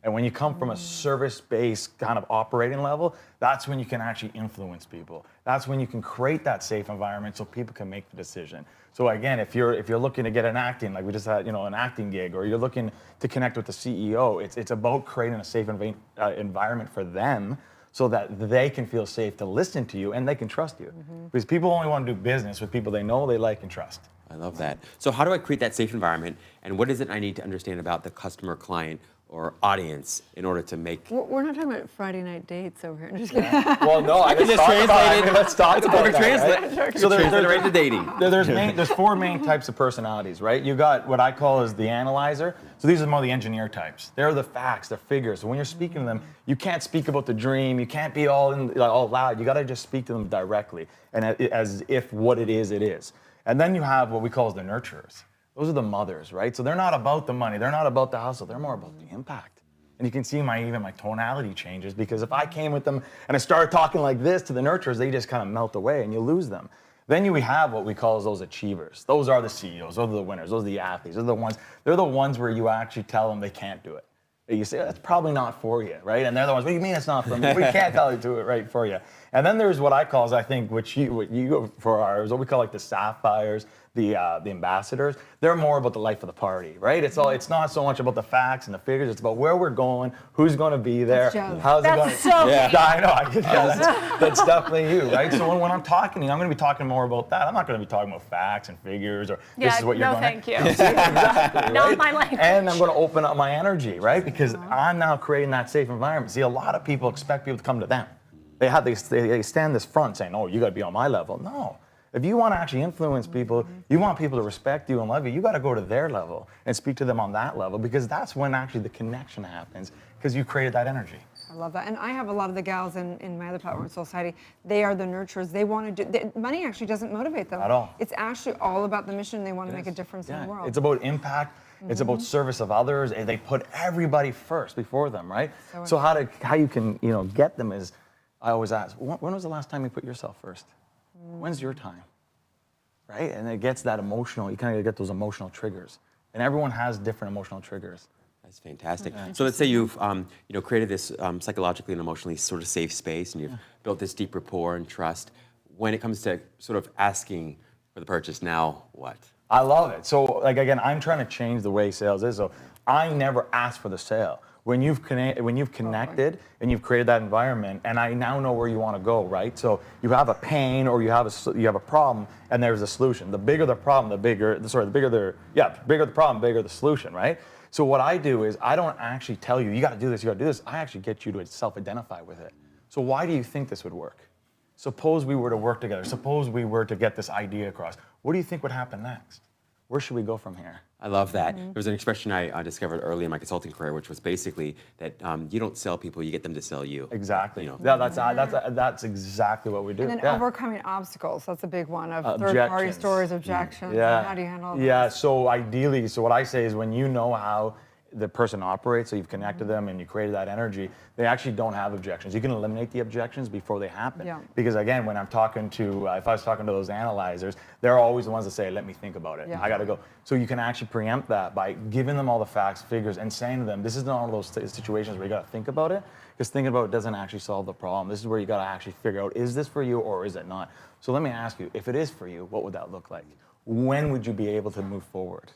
And when you come from a service-based kind of operating level, that's when you can actually influence people. That's when you can create that safe environment so people can make the decision. So again, if you're looking to get an acting, like we just had, an acting gig, or you're looking to connect with the CEO, it's about creating a safe environment for them so that they can feel safe to listen to you and they can trust you. Because people only want to do business with people they know, they like, and trust. I love that. So how do I create that safe environment, and what is it I need to understand about the customer client or audience in order to make. We're not talking about Friday night dates over here. I'm just kidding. Well, no, I can just translate it. Let's talk about perfect that. translate. Right? So there's right to dating. There's 4 main types of personalities, right? You got what I call as the analyzer. So these are more the engineer types. They're the facts, the figures. So when you're speaking to them, you can't speak about the dream. You can't be all loud. You got to just speak to them directly and as if what it is, it is. And then you have what we call as the nurturers. Those are the mothers, right? So they're not about the money. They're not about the hustle. They're more about the impact. And you can see even my tonality changes, because if I came with them and I started talking like this to the nurturers, they just kind of melt away and you lose them. Then we have what we call as those achievers. Those are the CEOs, those are the winners, those are the athletes, they're the ones where you actually tell them they can't do it. You say, that's probably not for you, right? And they're the ones, what do you mean it's not for me? We can't tell you to do it right for you. And then there's what I call, as I think, what you go for ours, what we call like the sapphires, the ambassadors. They're more about the life of the party, right? It's not so much about the facts and the figures. It's about where we're going, who's going to be there, how's it going. Yeah, I know. That's definitely you, right? So when I'm talking to you, I'm going to be talking more about that. I'm not going to be talking about facts and figures or this is what you're going to. Thank you. Exactly, right? Not my language. And I'm going to open up my energy, right? Because I'm now creating that safe environment. See, a lot of people expect people to come to them. They stand this front saying, oh, you got to be on my level. No. If you want to actually influence people, you want people to respect you and love you, you got to go to their level and speak to them on that level, because that's when actually the connection happens, because you created that energy. I love that. And I have a lot of the gals in my other platform, Society. They are the nurturers. They want to do, money actually doesn't motivate them. At all. It's actually all about the mission. They want to make a difference in the world. It's about impact. It's about service of others. And they put everybody first before them, right? So how you can get them is, I always ask, when was the last time you put yourself first? When's your time? Right? And it gets that emotional, you kind of get those emotional triggers. And everyone has different emotional triggers. That's fantastic. So let's say you've created this psychologically and emotionally sort of safe space, and you've built this deep rapport and trust. When it comes to sort of asking for the purchase, now what? I love it. So again, I'm trying to change the way sales is. So I never ask for the sale. When you've connected and you've created that environment, and I now know where you want to go, right? So you have a pain or you have a problem, and there's a solution. The bigger the problem, the bigger the problem, bigger the solution, right? So what I do is I don't actually tell you, you got to do this, you got to do this. I actually get you to self-identify with it. So why do you think this would work? Suppose we were to work together. Suppose we were to get this idea across. What do you think would happen next? Where should we go from here? I love that. There was an expression I discovered early in my consulting career, which was basically that you don't sell people, you get them to sell you. Exactly. Yeah, that's exactly what we do. And then overcoming obstacles, that's a big one of third-party stories, objections. Yeah. How do you handle that? Yeah, so ideally, what I say is when you know how the person operates, so you've connected them and you created that energy, they actually don't have objections. You can eliminate the objections before they happen. Yeah. Because again, when I'm talking to, if I was talking to those analyzers, they're always the ones that say, let me think about it. Yeah. I got to go. So you can actually preempt that by giving them all the facts, figures, and saying to them, this is not one of those situations where you got to think about it, because thinking about it doesn't actually solve the problem. This is where you got to actually figure out, is this for you or is it not? So let me ask you, if it is for you, what would that look like? When would you be able to move forward?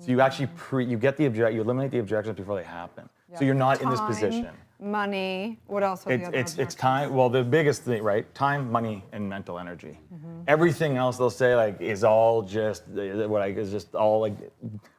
So you actually you eliminate the objections before they happen. Yeah. So you're not in this position. Money, what else are the other objections? It's time, well, the biggest thing, right? Time, money, and mental energy. Everything else they'll say is all just, is just all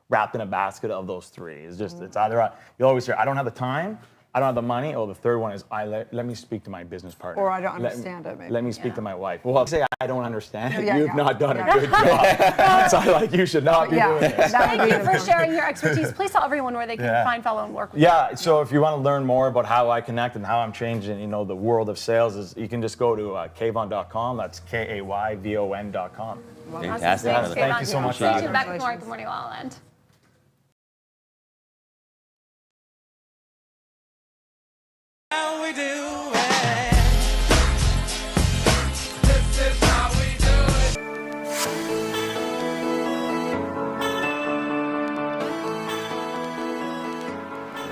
wrapped in a basket of those three. It's just, it's either, you always hear, I don't have the time, I don't have the money, or the third one is, let me speak to my business partner. Or I don't understand it, maybe. Let me speak to my wife. Well, I'll say I don't understand it. You've not done a good job. So you should not be doing this. Thank you for sharing your expertise. Please tell everyone where they can find, follow, and work with you. Yeah, so if you want to learn more about how I connect and how I'm changing, the world of sales, you can just go to kayvon.com. That's KAYVON.com. Fantastic. Thanks, Thank you so much. Stay tuned back with more Good Morning La La Land. How we do it. This is how we do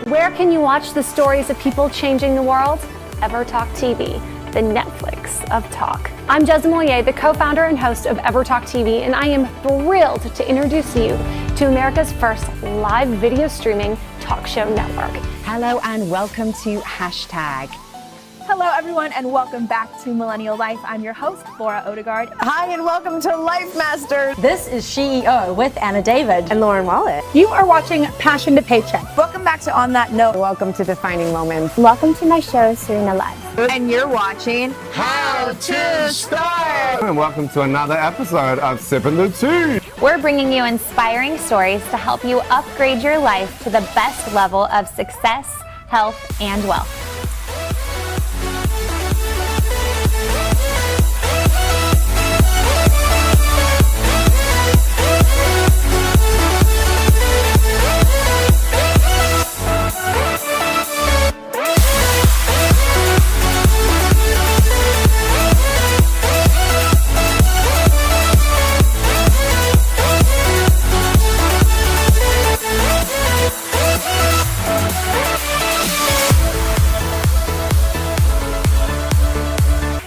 it. Where can you watch the stories of people changing the world? EverTalk TV, the Netflix of talk. I'm Jez Moyer, the co-founder and host of EverTalk TV, and I am thrilled to introduce you to America's first live video streaming talk show network. Hello and welcome to Hashtag. Hello Hello, everyone, and welcome back to Millennial Life. I'm your host, Laura Odegaard. Hi, and welcome to Life Masters. This is CEO with Anna David and Lauren Wallet. You are watching Passion to Paycheck. Welcome back to On That Note. Welcome to Defining Moments. Welcome to my show, Serena Live. And you're watching How to Start! And welcome to another episode of Sipping the Tea. We're bringing you inspiring stories to help you upgrade your life to the best level of success, health, and wealth.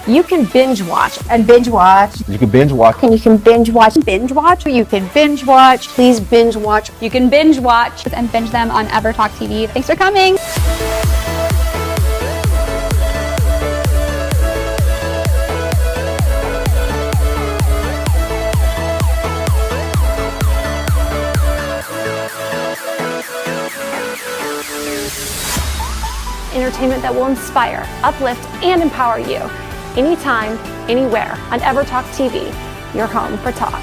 You can binge watch and binge watch. You can binge watch. And you can binge watch. Binge watch. You can binge watch. Please binge watch. You can binge watch And binge them on EverTalk TV. Thanks for coming. Entertainment that will inspire, uplift, and empower you. Anytime, anywhere on EverTalk TV, your home for talk.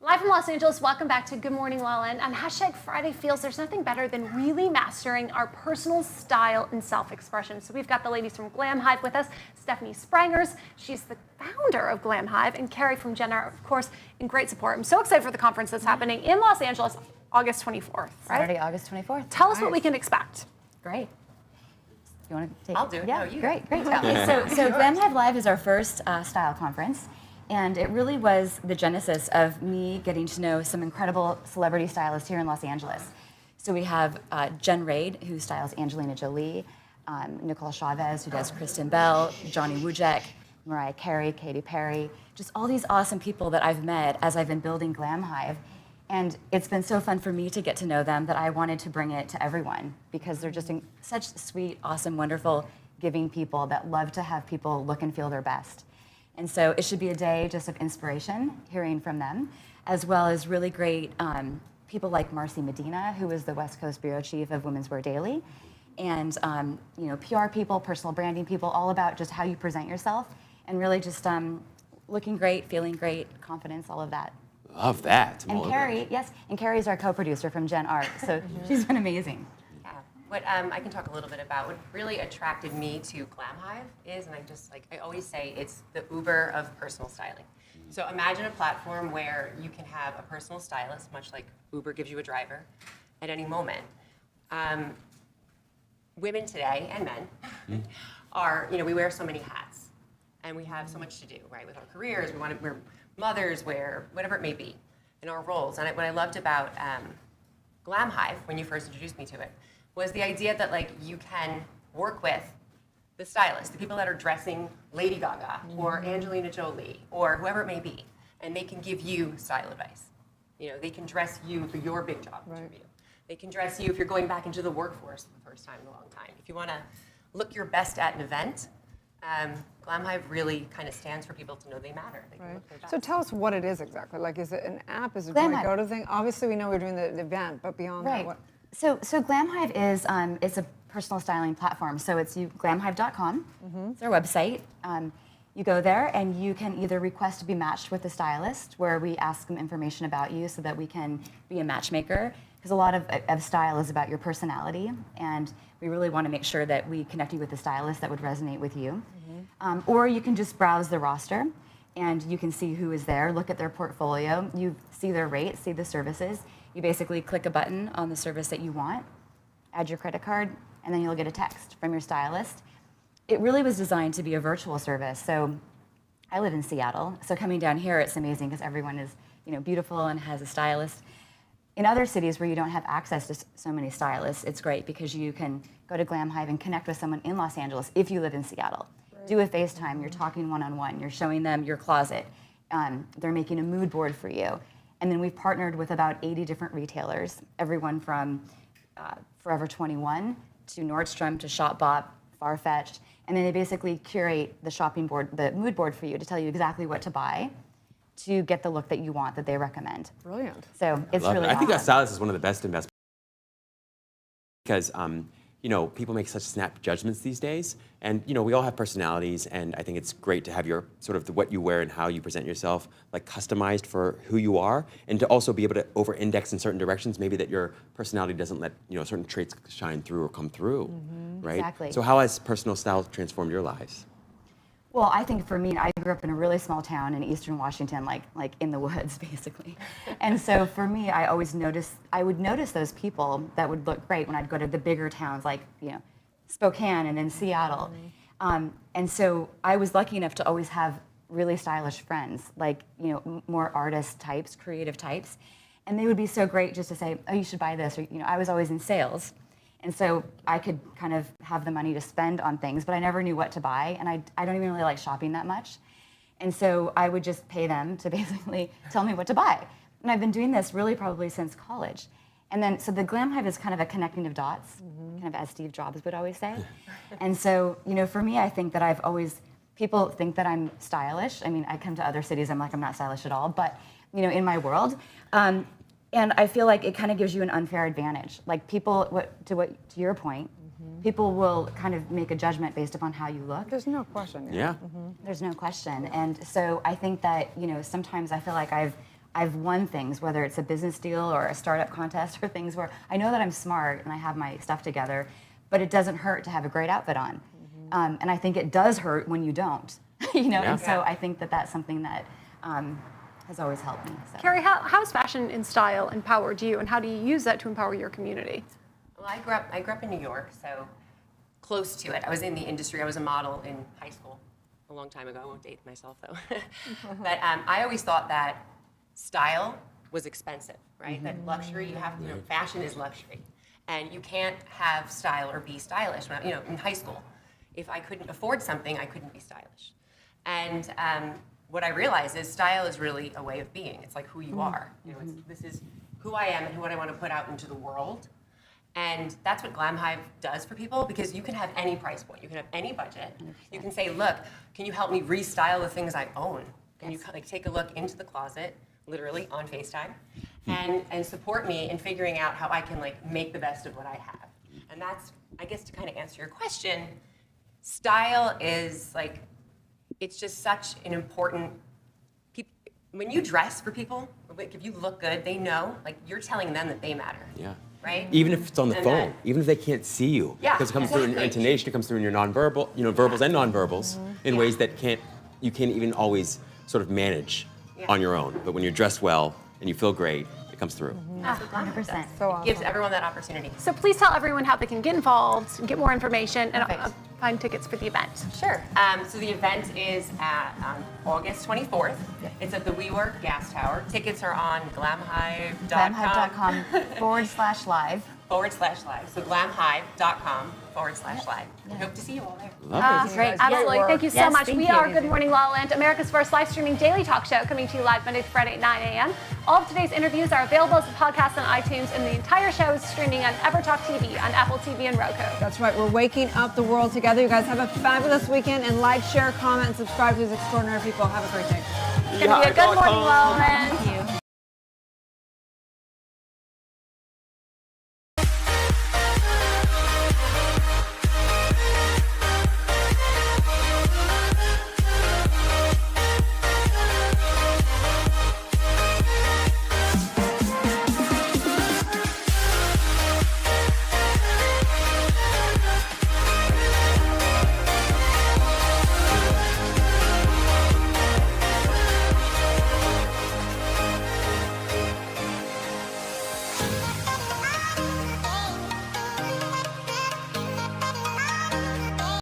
Live from Los Angeles, welcome back to Good Morning LaLa. And on hashtag Friday Feels, there's nothing better than really mastering our personal style and self-expression. So we've got the ladies from Glam Hive with us, Stephanie Sprangers, she's the founder of Glam Hive, and Carrie from Jenner, of course, in great support. I'm so excited for the conference that's happening in Los Angeles, August 24th, right? Saturday, August 24th. Tell us what we can expect. Great. You want to take I'll do it. Yeah, No, you great. go. Okay, so Glam Hive Live is our first style conference, and it really was the genesis of me getting to know some incredible celebrity stylists here in Los Angeles. So we have Jen Raid, who styles Angelina Jolie, Nicole Chavez, who does Kristen Bell, Johnny Wujek, Mariah Carey, Katy Perry, just all these awesome people that I've met as I've been building Glam Hive. And it's been so fun for me to get to know them that I wanted to bring it to everyone because they're just such sweet, awesome, wonderful, giving people that love to have people look and feel their best. And so it should be a day just of inspiration, hearing from them, as well as really great people like Marcy Medina, who is the West Coast Bureau Chief of Women's Wear Daily, and PR people, personal branding people, all about just how you present yourself and really just looking great, feeling great, confidence, all of that. Love that. And Carrie, yes, and Carrie's our co-producer from Gen Art, so she's been amazing. Yeah, what I can talk a little bit about, what really attracted me to Glam Hive is, and I always say, it's the Uber of personal styling. So imagine a platform where you can have a personal stylist, much like Uber gives you a driver, at any moment. Women today, and men, are, we wear so many hats, and we have so much to do, right, with our careers. We're mothers, whatever it may be, in our roles. And what I loved about Glam Hive, when you first introduced me to it, was the idea that you can work with the stylists, the people that are dressing Lady Gaga or Angelina Jolie or whoever it may be, and they can give you style advice. They can dress you for your big job interview. They can dress you if you're going back into the workforce for the first time in a long time. If you want to look your best at an event, Glam Hive really kind of stands for people to know they matter. They can look their best. So tell us what it is exactly. Is it an app? Is it Glam a Hive. go-to thing? Obviously, we know we're doing the event, but beyond that, what? So Glam Hive is it's a personal styling platform. So it's glamhive.com. It's our website. You go there and you can either request to be matched with a stylist, where we ask them information about you so that we can be a matchmaker. Because a lot of style is about your personality, and we really want to make sure that we connect you with a stylist that would resonate with you. Or you can just browse the roster, and you can see who is there, look at their portfolio, you see their rates, see the services. You basically click a button on the service that you want, add your credit card, and then you'll get a text from your stylist. It really was designed to be a virtual service. So I live in Seattle, so coming down here, it's amazing because everyone is beautiful and has a stylist. In other cities where you don't have access to so many stylists, it's great because you can go to Glam Hive and connect with someone in Los Angeles if you live in Seattle. Do a FaceTime, you're talking one-on-one, you're showing them your closet, they're making a mood board for you. And then we've partnered with about 80 different retailers, everyone from Forever 21 to Nordstrom to Shopbop, Farfetch. And then they basically curate the shopping board, the mood board for you to tell you exactly what to buy to get the look that you want that they recommend. Brilliant. So it's Love really it. I think that awesome. stylist is one of the best investments because you know, people make such snap judgments these days, and you know, we all have personalities, and I think it's great to have your sort of what you wear and how you present yourself like customized for who you are, and to also be able to over-index in certain directions, maybe that your personality doesn't let certain traits shine through or come through, right? Exactly. So how has personal style transformed your lives? Well, I think for me, I grew up in a really small town in eastern Washington, like in the woods, basically. And so for me, I would notice those people that would look great when I'd go to the bigger towns, like Spokane and then Seattle. And so I was lucky enough to always have really stylish friends, like more artist types, creative types, and they would be so great just to say, oh, you should buy this, or I was always in sales. And so I could kind of have the money to spend on things, but I never knew what to buy, and I don't even really like shopping that much. And so I would just pay them to basically tell me what to buy. And I've been doing this really probably since college. And then, so the Glam Hive is kind of a connecting of dots, kind of as Steve Jobs would always say. And so, for me, I think that people think that I'm stylish. I mean, I come to other cities, I'm like, I'm not stylish at all, but, in my world. And I feel like it kind of gives you an unfair advantage. Like people, to your point, people will kind of make a judgment based upon how you look. There's no question. Yeah. There's no question. And so I think that, sometimes I feel like I've won things, whether it's a business deal or a startup contest or things where I know that I'm smart and I have my stuff together, but it doesn't hurt to have a great outfit on. And I think it does hurt when you don't, And so I think that that's something that has always helped me. So. Carrie, how has fashion and style empowered you, and how do you use that to empower your community? Well, I grew up in New York, so close to it. I was in the industry. I was a model in high school a long time ago. I won't date myself, though. But I always thought that style was expensive, right? That luxury, you have, fashion is luxury. And you can't have style or be stylish. When in high school, if I couldn't afford something, I couldn't be stylish. And what I realized is style is really a way of being. It's like who you are. This is who I am and what I want to put out into the world. And that's what Glam Hive does for people, because you can have any price point. You can have any budget. 100%. You can say, look, can you help me restyle the things I own? Can you take a look into the closet, literally on FaceTime, and support me in figuring out how I can make the best of what I have? And that's, I guess, to kind of answer your question, style is it's just such an important, when you dress for people, if you look good, they know, you're telling them that they matter. Yeah. Right? Even if it's on the phone, even if they can't see you. Yeah, because it comes through in your intonation, it comes through in your nonverbal, verbals and nonverbals in ways that you can't even always sort of manage on your own. But when you're dressed well and you feel great, it comes through. 100%. So awesome. It gives everyone that opportunity. So please tell everyone how they can get involved, get more information, and find tickets for the event. Sure. So the event is on August 24th. It's at the WeWork Gas Tower. Tickets are on glamhive.com. Glamhive.com/live. So glamhive.com/live. We hope to see you all there. Love it. Great. Absolutely. Thank you so much. Thank We you. are Good Morning La La Land, America's first live streaming daily talk show, coming to you live Monday through Friday at 9 a.m. All of today's interviews are available as a podcast on iTunes, and the entire show is streaming on EverTalk TV on Apple TV and Roku. That's right. We're waking up the world together. You guys have a fabulous weekend, and like, share, comment, and subscribe to these extraordinary people. Have a great day. It's going to be a Good Morning La La Land. Thank you.